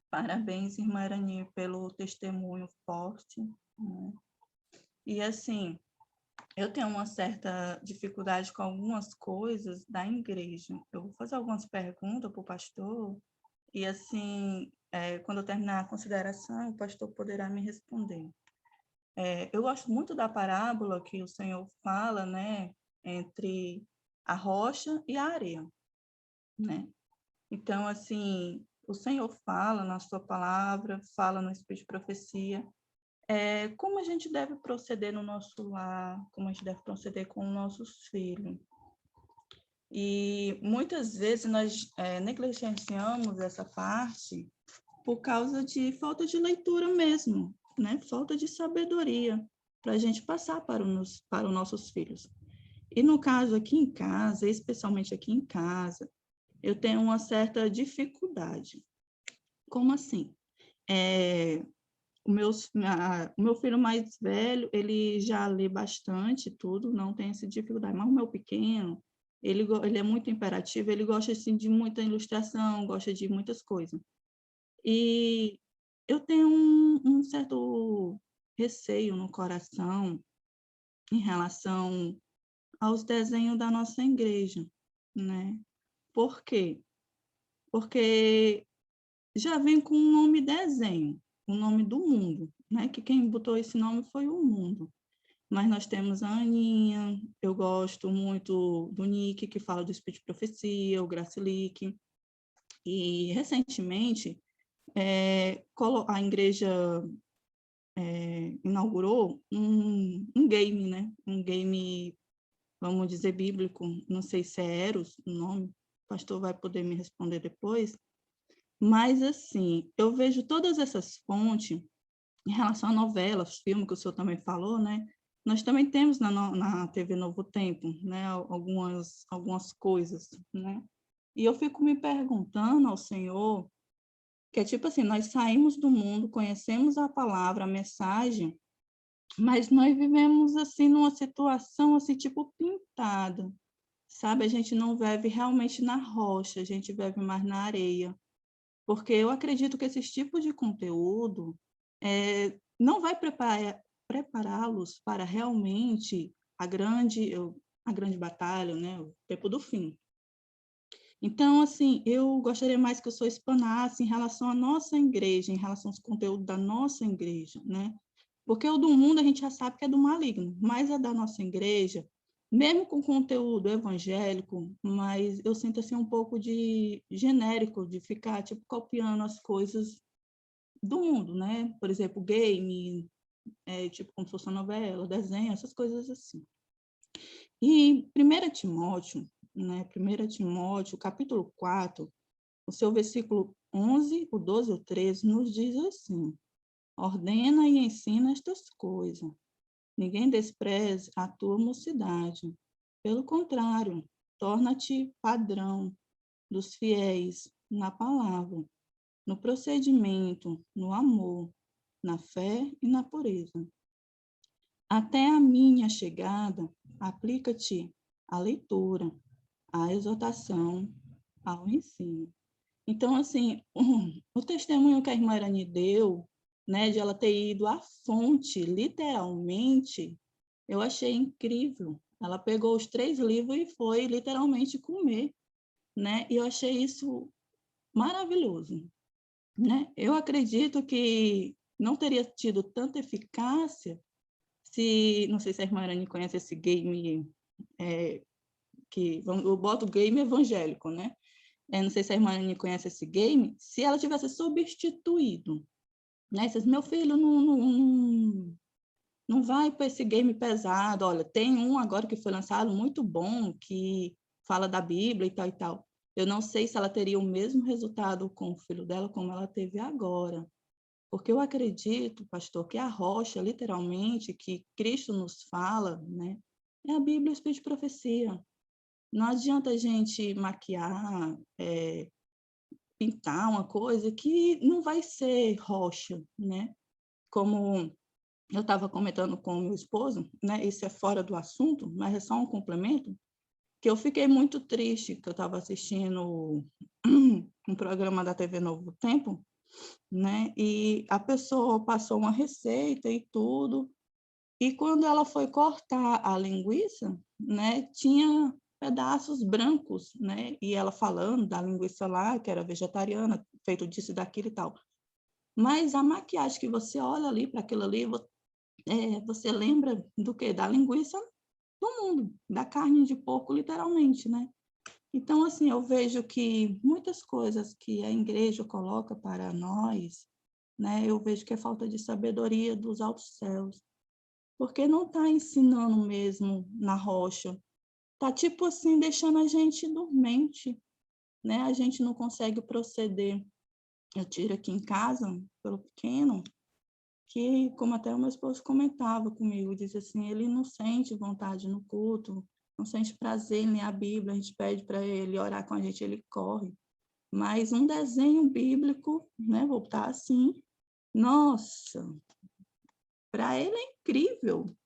Parabéns, irmã Irani, pelo testemunho forte, né? E, assim, eu tenho uma certa dificuldade com algumas coisas da igreja. Eu vou fazer algumas perguntas para o pastor e, assim, quando eu terminar a consideração, o pastor poderá me responder. Eu gosto muito da parábola que o Senhor fala, né, entre a rocha e a areia. né? Então, assim, o Senhor fala na sua palavra, fala no Espírito de Profecia, como a gente deve proceder no nosso lar, como a gente deve proceder com os nossos filhos. E muitas vezes nós negligenciamos essa parte por causa de falta de leitura mesmo, né? Falta de sabedoria para a gente passar para os nossos filhos. E no caso aqui em casa, especialmente aqui em casa, eu tenho uma certa dificuldade. Como assim? O meu filho mais velho, ele já lê bastante tudo, não tem essa dificuldade, mas o meu pequeno, ele é muito imperativo, ele gosta assim, de muita ilustração, gosta de muitas coisas. E eu tenho um certo receio no coração em relação aos desenhos da nossa igreja, né? Por quê? Porque já vem com o nome desenho, o nome do mundo, né? Que quem botou esse nome foi o mundo. Mas nós temos a Aninha, eu gosto muito do Nick, que fala do Espírito de Profecia, o Gracilique. E, recentemente, a igreja inaugurou um game, né? Um game, vamos dizer, bíblico, não sei se é Eros o nome, o pastor vai poder me responder depois. Mas, assim, eu vejo todas essas fontes em relação a novelas, filme, que o senhor também falou, né? Nós também temos na TV Novo Tempo, né? Algumas coisas, né? E eu fico me perguntando ao Senhor, que é tipo assim, nós saímos do mundo, conhecemos a palavra, a mensagem, mas nós vivemos, assim, numa situação, assim, tipo pintada, sabe? A gente não vive realmente na rocha, a gente vive mais na areia. Porque eu acredito que esse tipo de conteúdo não vai prepará-los para realmente a grande batalha, né? O tempo do fim. Então, assim, eu gostaria mais que o senhor explanasse em relação à nossa igreja, em relação aos conteúdos da nossa igreja, né? Porque o do mundo a gente já sabe que é do maligno, mas a da nossa igreja, mesmo com conteúdo evangélico, mas eu sinto assim um pouco de genérico, de ficar tipo copiando as coisas do mundo, né? Por exemplo, game, tipo como se fosse uma novela, desenho, essas coisas assim. E 1 Timóteo, né? 1 Timóteo, capítulo 4, o seu versículo 11, o 12 e o 13, nos diz assim: ordena e ensina estas coisas. Ninguém despreze a tua mocidade. Pelo contrário, torna-te padrão dos fiéis na palavra, no procedimento, no amor, na fé e na pureza. Até a minha chegada, aplica-te à leitura, à exortação, ao ensino. Então, assim, o testemunho que a irmã Irani deu, né, de ela ter ido à fonte, literalmente, eu achei incrível. Ela pegou os 3 livros e foi literalmente comer, né? E eu achei isso maravilhoso, né? Eu acredito que não teria tido tanta eficácia se, não sei se a irmã Irani conhece esse game, eu boto game evangélico, né? Não sei se a irmã Irani conhece esse game, se ela tivesse substituído, né? Meu filho não vai para esse game pesado. Olha, tem um agora que foi lançado muito bom, que fala da Bíblia e tal e tal. Eu não sei se ela teria o mesmo resultado com o filho dela como ela teve agora. Porque eu acredito, pastor, que a rocha, literalmente, que Cristo nos fala, né, é a Bíblia, o Espírito de Profecia. Não adianta a gente maquiar, pintar uma coisa que não vai ser rocha, né? Como eu estava comentando com o meu esposo, né? Isso é fora do assunto, mas é só um complemento, que eu fiquei muito triste, que eu estava assistindo um programa da TV Novo Tempo, né? E a pessoa passou uma receita e tudo, e quando ela foi cortar a linguiça, né? Tinha pedaços brancos, né? E ela falando da linguiça lá, que era vegetariana, feito disso e daquilo e tal. Mas a maquiagem que você olha ali para aquilo ali, você lembra do quê? Da linguiça do mundo, da carne de porco, literalmente, né? Então, assim, eu vejo que muitas coisas que a igreja coloca para nós, né, eu vejo que é falta de sabedoria dos altos céus, porque não está ensinando mesmo na rocha, está tipo assim, deixando a gente dormente, né, a gente não consegue proceder. Eu tiro aqui em casa, pelo pequeno, que, como até o meu esposo comentava comigo, disse assim, ele não sente vontade no culto, não sente prazer em ler a Bíblia, a gente pede para ele orar com a gente, ele corre. Mas um desenho bíblico, né, vou botar assim, nossa, para ele é incrível.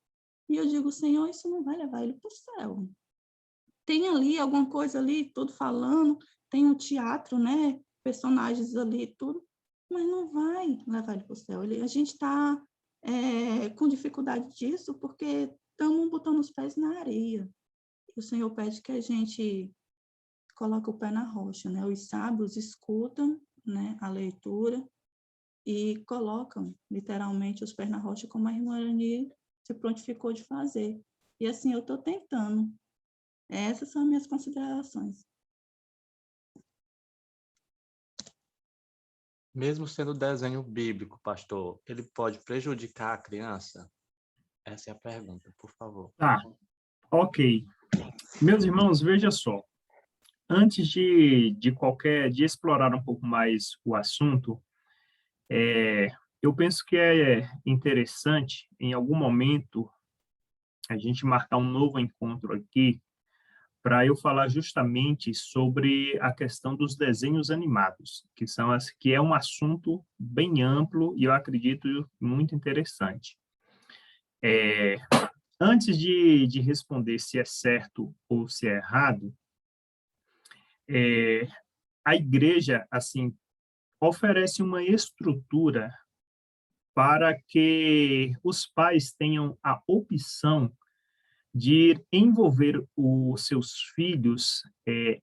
E eu digo, Senhor, isso não vai levar ele para o céu. Tem ali alguma coisa ali, tudo falando, tem um teatro, né, personagens ali, tudo, mas não vai levar ele para o céu. A gente está com dificuldade disso porque estamos botando os pés na areia. O Senhor pede que a gente coloque o pé na rocha, né? Os sábios escutam, né, a leitura e colocam literalmente os pés na rocha, como a irmã Arani se prontificou de fazer. E assim, eu estou tentando. Essas são as minhas considerações. Mesmo sendo desenho bíblico, pastor, ele pode prejudicar a criança? Essa é a pergunta, por favor. Tá, ok. Meus irmãos, veja só. Antes de explorar um pouco mais o assunto, eu penso que é interessante, em algum momento, a gente marcar um novo encontro aqui, para eu falar justamente sobre a questão dos desenhos animados, que é um assunto bem amplo e eu acredito muito interessante. Antes de responder se é certo ou se é errado, a igreja assim oferece uma estrutura para que os pais tenham a opção de envolver os seus filhos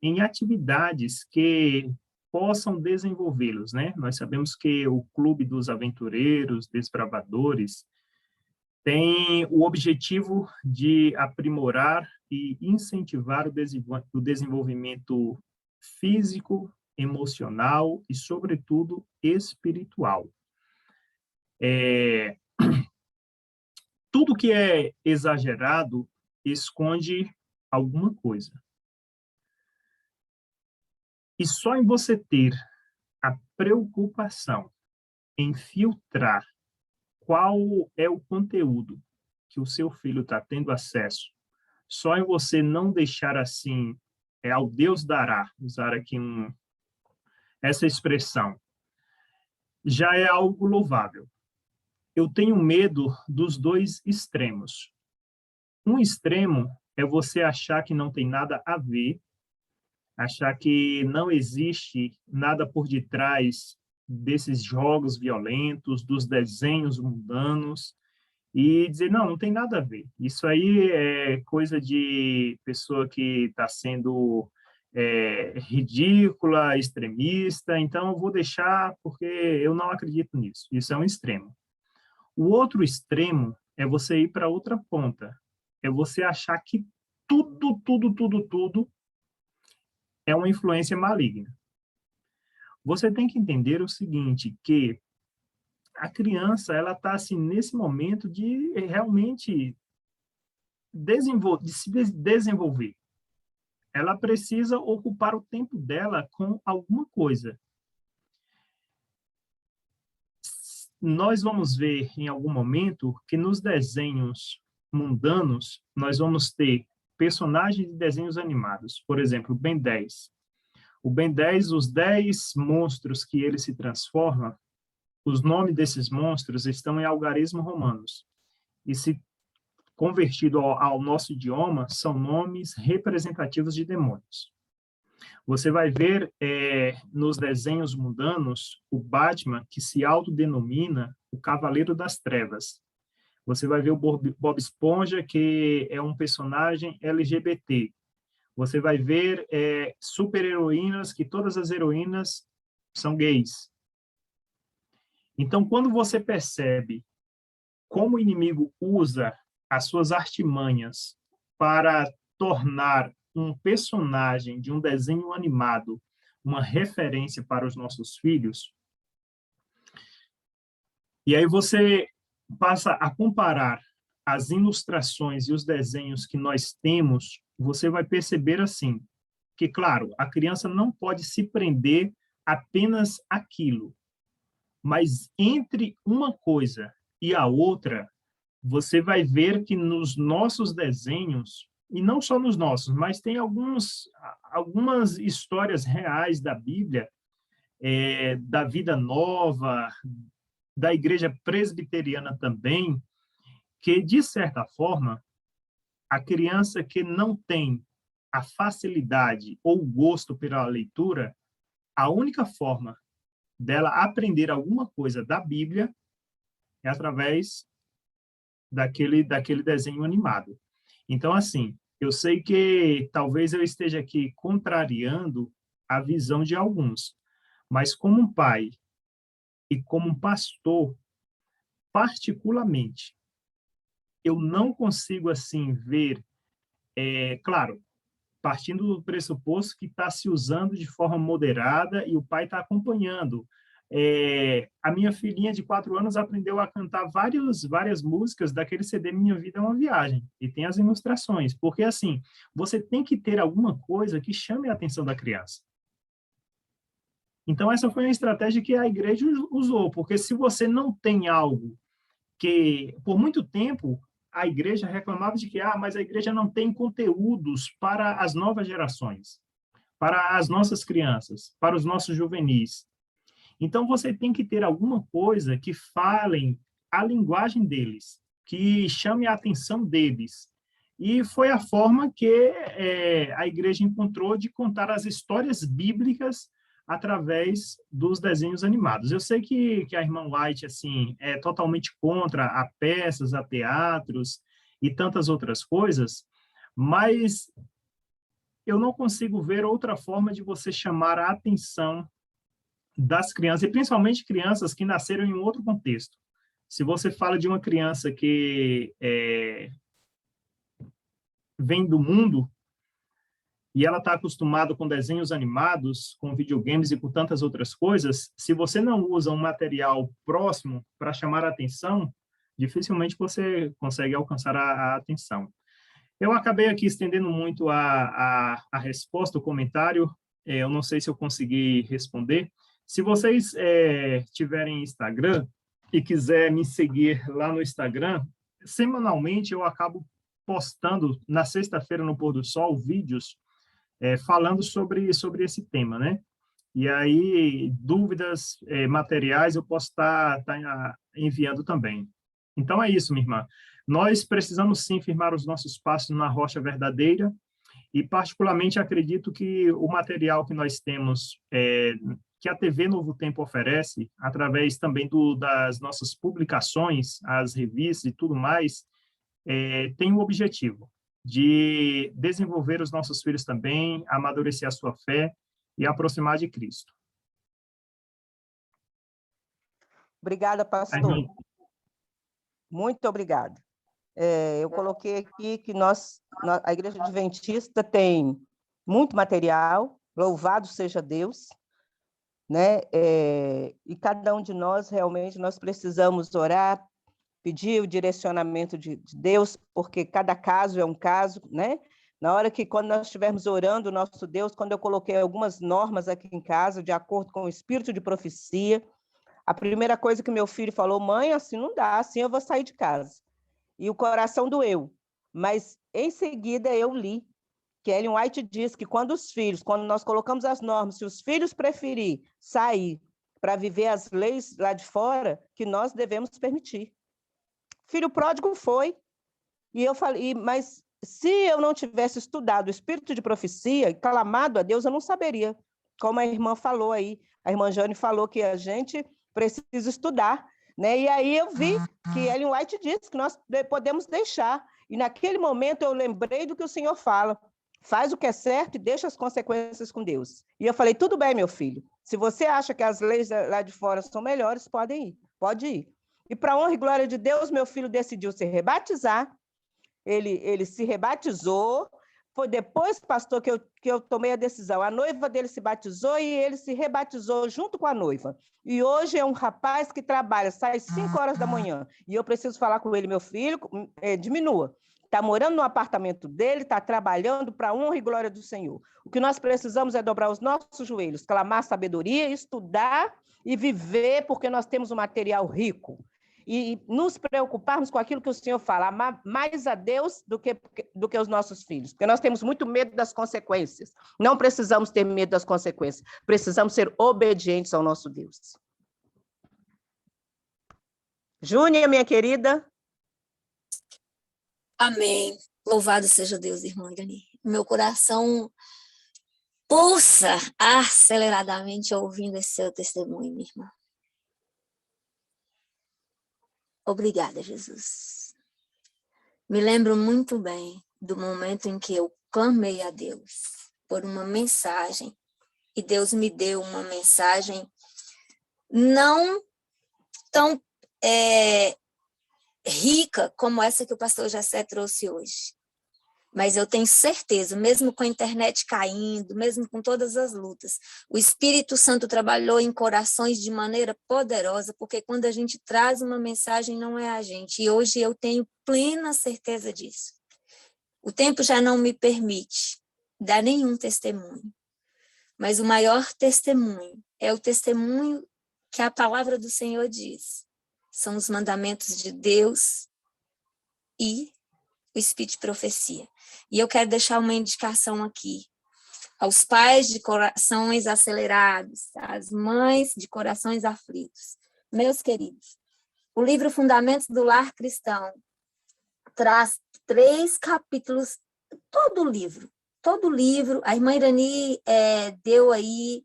em atividades que possam desenvolvê-los, né? Nós sabemos que o Clube dos Aventureiros, Desbravadores, tem o objetivo de aprimorar e incentivar o desenvolvimento físico, emocional e, sobretudo, espiritual. Tudo que é exagerado esconde alguma coisa. E só em você ter a preocupação em filtrar qual é o conteúdo que o seu filho está tendo acesso, só em você não deixar assim, ao Deus dará, usar aqui essa expressão, já é algo louvável. Eu tenho medo dos dois extremos. Um extremo é você achar que não tem nada a ver, achar que não existe nada por detrás desses jogos violentos, dos desenhos mundanos, e dizer, não tem nada a ver. Isso aí é coisa de pessoa que está sendo ridícula, extremista, então eu vou deixar porque eu não acredito nisso. Isso é um extremo. O outro extremo é você ir para outra ponta. É você achar que tudo é uma influência maligna. Você tem que entender o seguinte, que a criança, ela está assim, nesse momento de realmente se desenvolver. Ela precisa ocupar o tempo dela com alguma coisa. Nós vamos ver em algum momento que nos desenhos mundanos, nós vamos ter personagens de desenhos animados. Por exemplo, o Ben 10. O Ben 10, os 10 monstros que ele se transforma, os nomes desses monstros estão em algarismo romanos. E se convertido ao nosso idioma, são nomes representativos de demônios. Você vai ver nos desenhos mundanos o Batman, que se autodenomina o Cavaleiro das Trevas. Você vai ver o Bob Esponja, que é um personagem LGBT. Você vai ver super-heroínas, que todas as heroínas são gays. Então, quando você percebe como o inimigo usa as suas artimanhas para tornar um personagem de um desenho animado uma referência para os nossos filhos, e aí você passa a comparar as ilustrações e os desenhos que nós temos, você vai perceber assim, que, claro, a criança não pode se prender apenas àquilo, mas entre uma coisa e a outra, você vai ver que nos nossos desenhos, e não só nos nossos, mas tem algumas histórias reais da Bíblia, da Vida Nova, da Igreja Presbiteriana também, que, de certa forma, a criança que não tem a facilidade ou o gosto pela leitura, a única forma dela aprender alguma coisa da Bíblia é através daquele desenho animado. Então, assim, eu sei que talvez eu esteja aqui contrariando a visão de alguns, mas como um pai e como um pastor, particularmente, eu não consigo, assim, ver, claro, partindo do pressuposto que está se usando de forma moderada e o pai está acompanhando. A minha filhinha de 4 anos aprendeu a cantar várias músicas daquele CD Minha Vida é uma Viagem, e tem as ilustrações, porque, assim, você tem que ter alguma coisa que chame a atenção da criança. Então, essa foi uma estratégia que a igreja usou, porque se você não tem algo que, por muito tempo, a igreja reclamava de que, mas a igreja não tem conteúdos para as novas gerações, para as nossas crianças, para os nossos juvenis. Então, você tem que ter alguma coisa que falem a linguagem deles, que chame a atenção deles. E foi a forma que a igreja encontrou de contar as histórias bíblicas através dos desenhos animados. Eu sei que a irmã White, assim, é totalmente contra a peças, a teatros e tantas outras coisas, mas eu não consigo ver outra forma de você chamar a atenção das crianças, e principalmente crianças que nasceram em um outro contexto. Se você fala de uma criança que vem do mundo, e ela está acostumada com desenhos animados, com videogames e com tantas outras coisas, se você não usa um material próximo para chamar a atenção, dificilmente você consegue alcançar a atenção. Eu acabei aqui estendendo muito a resposta, o comentário, eu não sei se eu consegui responder. Se vocês tiverem Instagram e quiser me seguir lá no Instagram, semanalmente eu acabo postando, na sexta-feira no Pôr do Sol, vídeos falando sobre esse tema, né? E aí, dúvidas, materiais, eu posso estar enviando também. Então, é isso, minha irmã. Nós precisamos, sim, firmar os nossos passos na rocha verdadeira e, particularmente, acredito que o material que nós temos, que a TV Novo Tempo oferece, através também das nossas publicações, as revistas e tudo mais, tem um objetivo de desenvolver os nossos filhos também, amadurecer a sua fé e aproximar de Cristo. Obrigada, pastor. Muito obrigada. Eu coloquei aqui que a Igreja Adventista tem muito material, louvado seja Deus, né? E cada um de nós, realmente, nós precisamos orar, pedir o direcionamento de Deus, porque cada caso é um caso, né? Na hora que, quando nós estivermos orando o nosso Deus, quando eu coloquei algumas normas aqui em casa, de acordo com o espírito de profecia, a primeira coisa que meu filho falou, mãe, assim não dá, assim eu vou sair de casa. E o coração doeu. Mas, em seguida, eu li que Ellen White diz que quando nós colocamos as normas, se os filhos preferirem sair para viver as leis lá de fora, que nós devemos permitir. Filho pródigo foi, e eu falei, mas se eu não tivesse estudado o espírito de profecia e clamado a Deus, eu não saberia, como a irmã falou aí, a irmã Jane falou que a gente precisa estudar, né? E aí eu vi que Ellen White disse que nós podemos deixar, e naquele momento eu lembrei do que o Senhor fala, faz o que é certo e deixa as consequências com Deus. E eu falei, tudo bem, meu filho, se você acha que as leis lá de fora são melhores, pode ir. E para a honra e glória de Deus, meu filho decidiu se rebatizar, ele se rebatizou, Foi depois, pastor, que eu tomei a decisão. A noiva dele se batizou e ele se rebatizou junto com a noiva. E hoje é um rapaz que trabalha, sai às 5 horas da manhã. E eu preciso falar com ele, meu filho, diminua. Está morando no apartamento dele, está trabalhando para a honra e glória do Senhor. O que nós precisamos é dobrar os nossos joelhos, clamar sabedoria, estudar e viver, porque nós temos um material rico. E nos preocuparmos com aquilo que o Senhor fala, amar mais a Deus do que os nossos filhos, porque nós temos muito medo das consequências. Não precisamos ter medo das consequências, precisamos ser obedientes ao nosso Deus. Júnia, minha querida. Amém. Louvado seja Deus, irmã Gani. Meu coração pulsa aceleradamente ouvindo esse seu testemunho, minha irmã. Obrigada, Jesus. Me lembro muito bem do momento em que eu clamei a Deus por uma mensagem, e Deus me deu uma mensagem não tão rica como essa que o pastor Jessé trouxe hoje. Mas eu tenho certeza, mesmo com a internet caindo, mesmo com todas as lutas, o Espírito Santo trabalhou em corações de maneira poderosa, porque quando a gente traz uma mensagem, não é a gente. E hoje eu tenho plena certeza disso. O tempo já não me permite dar nenhum testemunho. Mas o maior testemunho é o testemunho que a palavra do Senhor diz. São os mandamentos de Deus e o Espírito de profecia. E eu quero deixar uma indicação aqui aos pais de corações acelerados, às mães de corações aflitos. Meus queridos, o livro Fundamentos do Lar Cristão traz 3 capítulos, todo o livro, a irmã Irani deu aí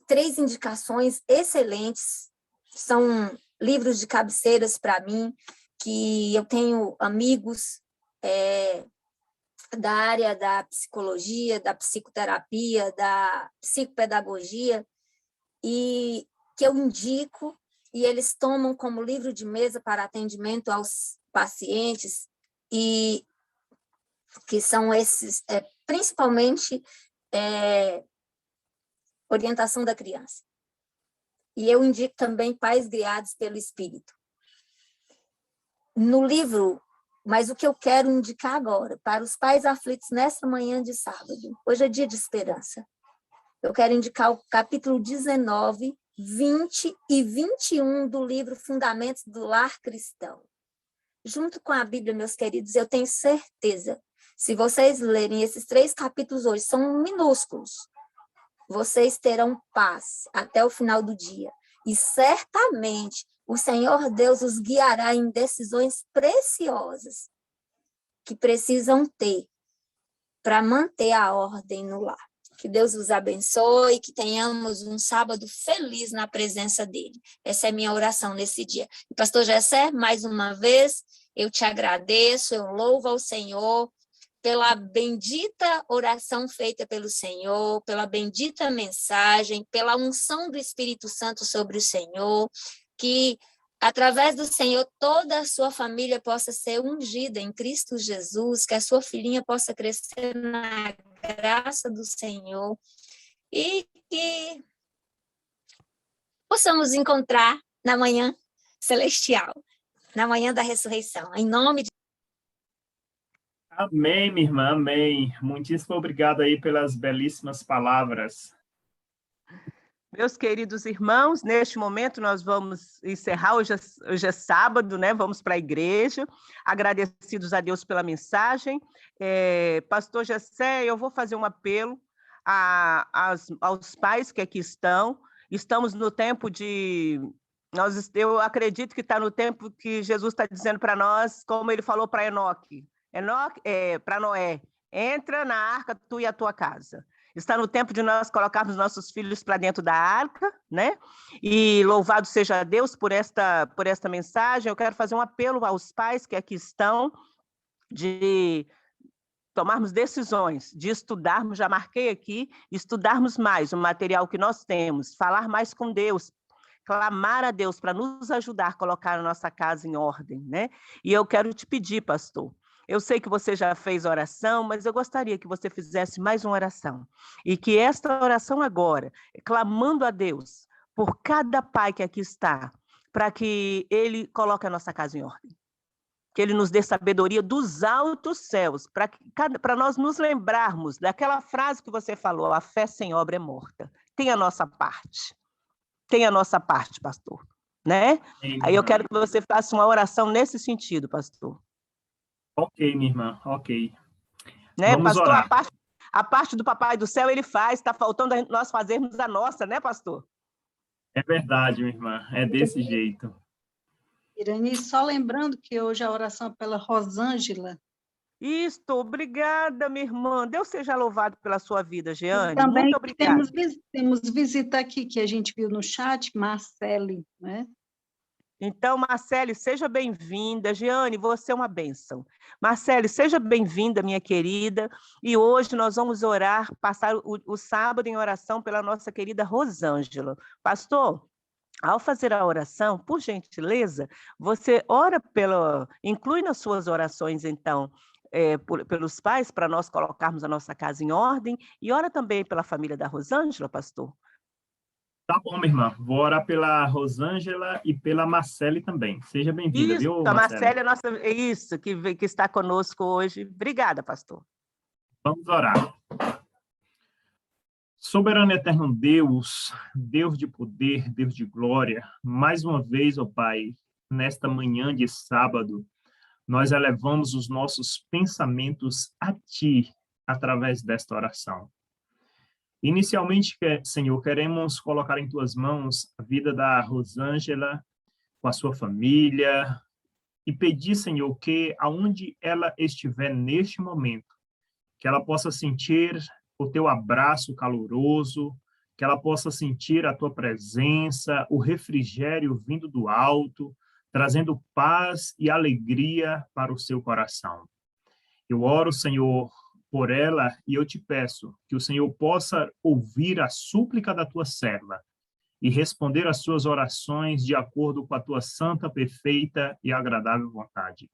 3 indicações excelentes, são livros de cabeceiras para mim, que eu tenho amigos da área da psicologia, da psicoterapia, da psicopedagogia, e que eu indico, e eles tomam como livro de mesa para atendimento aos pacientes, e que são esses, principalmente, orientação da criança. E eu indico também Pais Guiados pelo Espírito. No livro, mas o que eu quero indicar agora, para os pais aflitos nessa manhã de sábado, hoje é dia de esperança, eu quero indicar o capítulo 19, 20 e 21 do livro Fundamentos do Lar Cristão. Junto com a Bíblia, meus queridos, eu tenho certeza, se vocês lerem esses 3 capítulos hoje, são minúsculos, vocês terão paz até o final do dia. E certamente o Senhor Deus os guiará em decisões preciosas que precisam ter para manter a ordem no lar. Que Deus os abençoe, que tenhamos um sábado feliz na presença dele. Essa é a minha oração nesse dia. E pastor Jessé, mais uma vez, eu te agradeço, eu louvo ao Senhor pela bendita oração feita pelo Senhor, pela bendita mensagem, pela unção do Espírito Santo sobre o Senhor, que através do Senhor toda a sua família possa ser ungida em Cristo Jesus, que a sua filhinha possa crescer na graça do Senhor e que possamos encontrar na manhã celestial, na manhã da ressurreição, em nome de Amém, minha irmã, amém. Muitíssimo obrigado aí pelas belíssimas palavras. Meus queridos irmãos, neste momento nós vamos encerrar, hoje é sábado, né? Vamos para a igreja, agradecidos a Deus pela mensagem. Pastor Jessé, eu vou fazer um apelo aos pais que aqui estão. Estamos no tempo eu acredito que está no tempo que Jesus está dizendo para nós, como ele falou para Enoque, para Noé, entra na arca tu e a tua casa. Está no tempo de nós colocarmos nossos filhos para dentro da arca, né? E louvado seja Deus por esta mensagem. Eu quero fazer um apelo aos pais que aqui estão, de tomarmos decisões, de estudarmos, já marquei aqui, estudarmos mais o material que nós temos, falar mais com Deus, clamar a Deus para nos ajudar a colocar a nossa casa em ordem, né? E eu quero te pedir, pastor, Eu sei que você já fez oração, mas eu gostaria que você fizesse mais uma oração. E que esta oração agora, clamando a Deus por cada pai que aqui está, para que Ele coloque a nossa casa em ordem. Que Ele nos dê sabedoria dos altos céus, para nós nos lembrarmos daquela frase que você falou, a fé sem obra é morta. Tem a nossa parte. Tem a nossa parte, pastor. Né? Aí eu quero que você faça uma oração nesse sentido, pastor. Ok, minha irmã, ok. Né, Vamos pastor? orar. A parte do Papai do Céu ele faz, está faltando nós fazermos a nossa, né, pastor? É verdade, minha irmã, é desse jeito. Irani, só lembrando que hoje a oração é pela Rosângela. Isto, obrigada, minha irmã. Deus seja louvado pela sua vida, Jeane. Também Muito obrigada. temos visita aqui, que a gente viu no chat, Marcele, né? Então, Marcele, seja bem-vinda. Jeane, você é uma bênção. Marcele, seja bem-vinda, minha querida. E hoje nós vamos orar, passar o sábado em oração pela nossa querida Rosângela. Pastor, ao fazer a oração, por gentileza, você ora inclui nas suas orações, então, pelos pais, para nós colocarmos a nossa casa em ordem, e ora também pela família da Rosângela, pastor? Tá bom, minha irmã. Vou orar pela Rosângela e pela Marcele também. Seja bem-vinda, viu, a Marcele? Marcele é nossa, que está conosco hoje. Obrigada, pastor. Vamos orar. Soberano e eterno Deus, Deus de poder, Deus de glória, mais uma vez, ó Pai, nesta manhã de sábado, nós elevamos os nossos pensamentos a Ti, através desta oração. Inicialmente, Senhor, queremos colocar em Tuas mãos a vida da Rosângela, com a sua família, e pedir, Senhor, que aonde ela estiver neste momento, que ela possa sentir o Teu abraço caloroso, que ela possa sentir a Tua presença, o refrigério vindo do alto, trazendo paz e alegria para o seu coração. Eu oro, Senhor, por ela, e eu te peço que o Senhor possa ouvir a súplica da tua serva e responder às suas orações de acordo com a tua santa, perfeita e agradável vontade.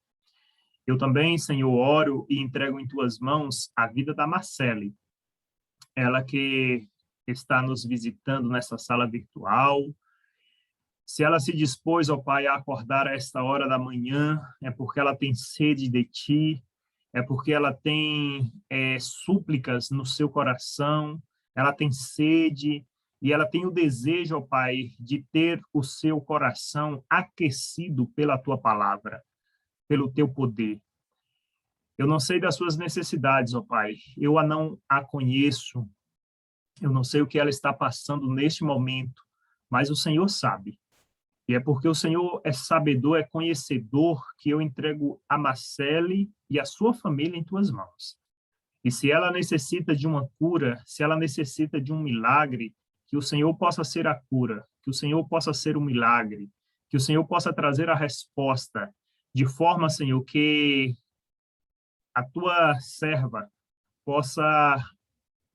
Eu também, Senhor, oro e entrego em tuas mãos a vida da Marcele, ela que está nos visitando nessa sala virtual. Se ela se dispôs, ó Pai, a acordar a esta hora da manhã, é porque ela tem sede de Ti, é porque ela tem súplicas no seu coração, ela tem sede e ela tem o desejo, ó Pai, de ter o seu coração aquecido pela Tua palavra, pelo Teu poder. Eu não sei das suas necessidades, ó Pai, eu não a conheço, eu não sei o que ela está passando neste momento, mas o Senhor sabe. E é porque o Senhor é sabedor, é conhecedor, que eu entrego a Marcele e a sua família em tuas mãos. E se ela necessita de uma cura, se ela necessita de um milagre, que o Senhor possa ser a cura, que o Senhor possa ser o milagre, que o Senhor possa trazer a resposta, de forma, Senhor, que a tua serva possa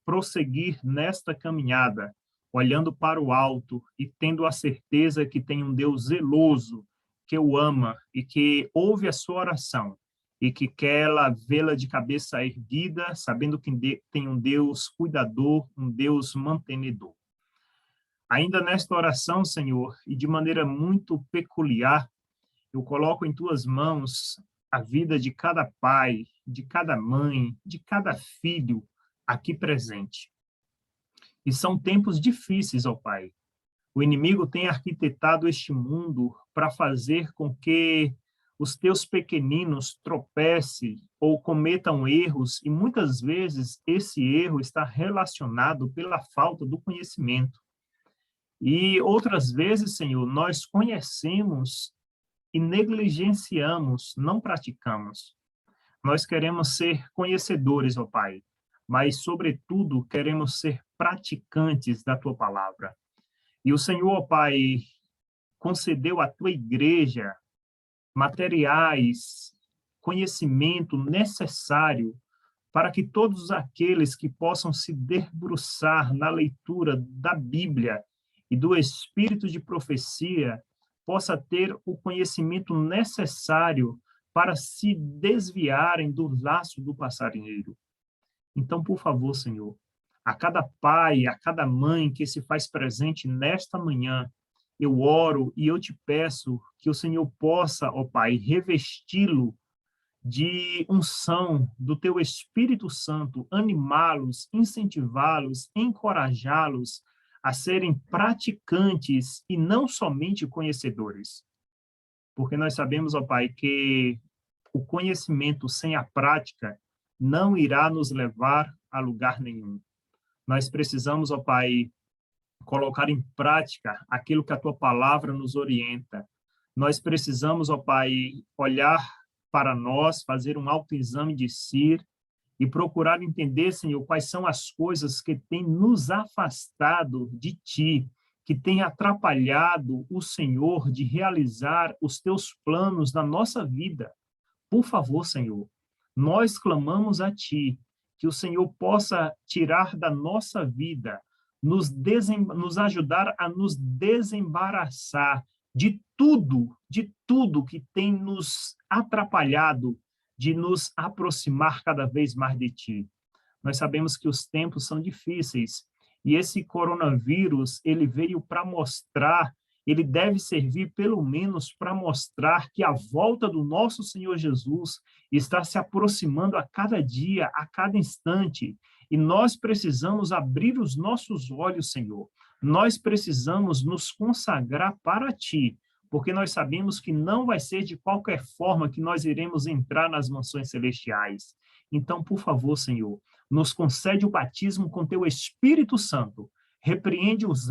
prosseguir nesta caminhada, olhando para o alto e tendo a certeza que tem um Deus zeloso, que o ama e que ouve a sua oração e que quer ela vê-la de cabeça erguida, sabendo que tem um Deus cuidador, um Deus mantenedor. Ainda nesta oração, Senhor, e de maneira muito peculiar, eu coloco em tuas mãos a vida de cada pai, de cada mãe, de cada filho aqui presente. E são tempos difíceis, ó Pai. O inimigo tem arquitetado este mundo para fazer com que os teus pequeninos tropecem ou cometam erros, e muitas vezes esse erro está relacionado pela falta do conhecimento. E outras vezes, Senhor, nós conhecemos e negligenciamos, não praticamos. Nós queremos ser conhecedores, ó Pai, mas, sobretudo, queremos ser praticantes da Tua palavra. E o Senhor, ó Pai, concedeu à Tua igreja materiais, conhecimento necessário para que todos aqueles que possam se debruçar na leitura da Bíblia e do Espírito de profecia possa ter o conhecimento necessário para se desviarem do laço do passarinheiro. Então, por favor, Senhor, a cada pai, a cada mãe que se faz presente nesta manhã, eu oro e eu te peço que o Senhor possa, ó Pai, revesti-lo de unção do teu Espírito Santo, animá-los, incentivá-los, encorajá-los a serem praticantes e não somente conhecedores. Porque nós sabemos, ó Pai, que o conhecimento sem a prática não irá nos levar a lugar nenhum. Nós precisamos, ó Pai, colocar em prática aquilo que a tua palavra nos orienta. Nós precisamos, ó Pai, olhar para nós, fazer um autoexame de si e procurar entender, Senhor, quais são as coisas que têm nos afastado de Ti, que têm atrapalhado o Senhor de realizar os Teus planos na nossa vida. Por favor, Senhor, nós clamamos a Ti, que o Senhor possa tirar da nossa vida, nos ajudar a nos desembaraçar de tudo que tem nos atrapalhado de nos aproximar cada vez mais de Ti. Nós sabemos que os tempos são difíceis e esse coronavírus, ele veio para mostrar, ele deve servir pelo menos para mostrar que a volta do nosso Senhor Jesus está se aproximando a cada dia, a cada instante, e nós precisamos abrir os nossos olhos, Senhor. Nós precisamos nos consagrar para Ti, porque nós sabemos que não vai ser de qualquer forma que nós iremos entrar nas mansões celestiais. Então, por favor, Senhor, nos concede o batismo com Teu Espírito Santo, repreende os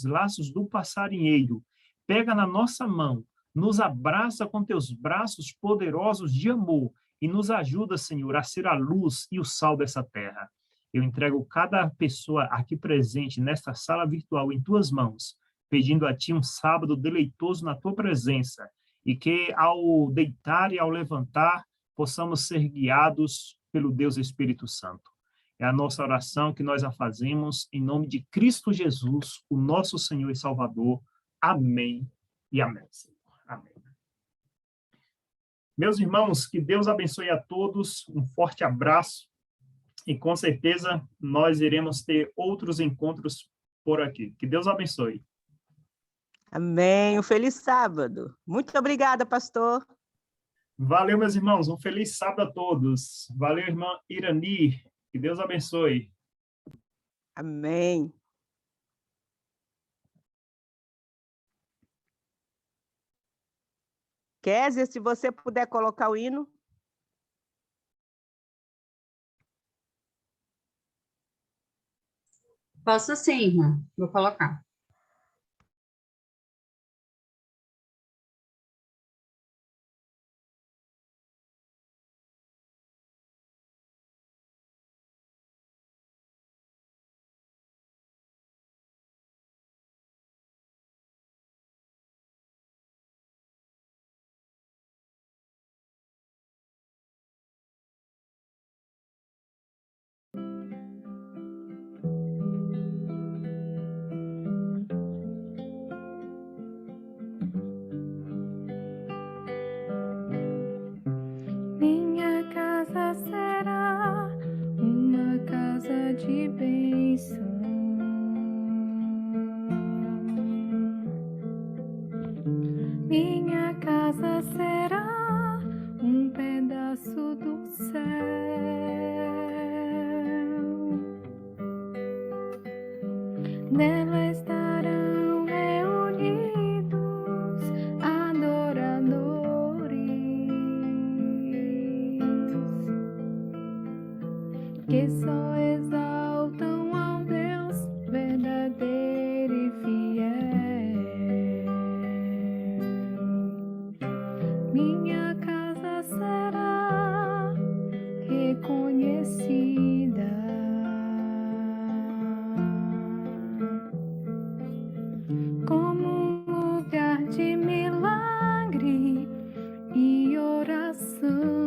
laços do passarinheiro, pega na nossa mão, nos abraça com Teus braços poderosos de amor e nos ajuda, Senhor, a ser a luz e o sal dessa terra. Eu entrego cada pessoa aqui presente nesta sala virtual em Tuas mãos, pedindo a Ti um sábado deleitoso na Tua presença e que ao deitar e ao levantar possamos ser guiados pelo Deus Espírito Santo. É a nossa oração que nós a fazemos em nome de Cristo Jesus, o nosso Senhor e Salvador. Amém e amém, Senhor. Amém. Meus irmãos, que Deus abençoe a todos, um forte abraço e com certeza nós iremos ter outros encontros por aqui. Que Deus abençoe. Amém. Um feliz sábado. Muito obrigada, pastor. Valeu, meus irmãos. Um feliz sábado a todos. Valeu, irmã Irani. Que Deus abençoe. Amém. Kézia, se você puder colocar o hino. Posso sim, irmã. Vou colocar. Minha casa será uma casa de bênção. Minha casa será um pedaço do céu. Nela estarão reunidos adoradores que só exaltam ao Deus verdadeiro e fiel. Minha casa será reconhecida como um lugar de milagre e oração.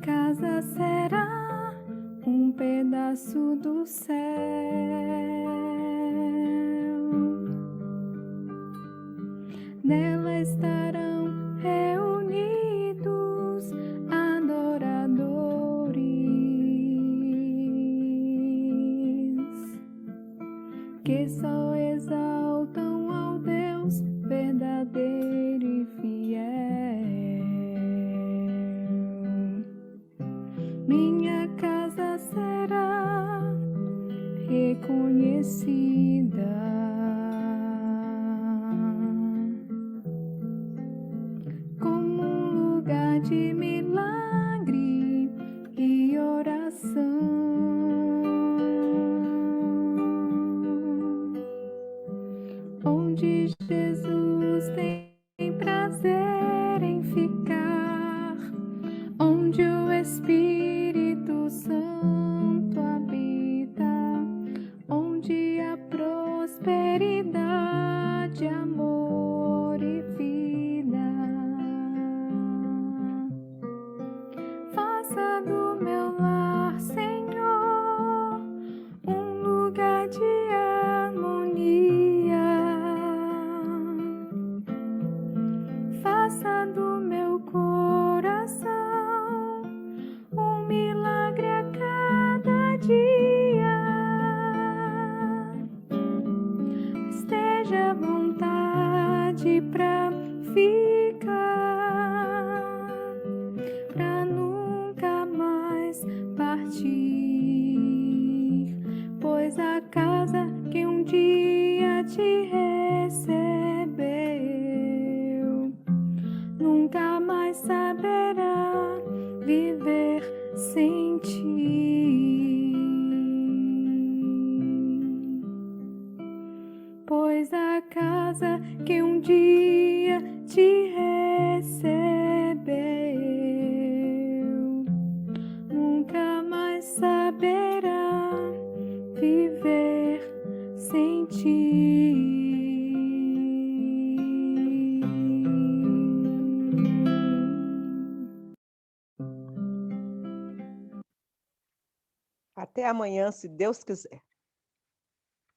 casa será um pedaço do céu. Nela estarão reunidos adoradores que só exaltam ao Deus verdadeiro e fiel. Minha casa será reconhecida como um lugar de milagre e oração, onde Jesus tem prazer em ficar, onde o Espírito Santo habita, onde há prosperidade, amor e vida. Faça do meu lar, Senhor, um lugar de harmonia. Faça do meu coração um milagre a cada dia. Esteja à vontade pra ficar, pra nunca mais partir, pois a casa que um dia te recebeu nunca mais saberá viver sem ti, pois a casa que um dia te recebeu nunca mais saberá viver sem ti. Até amanhã, se Deus quiser.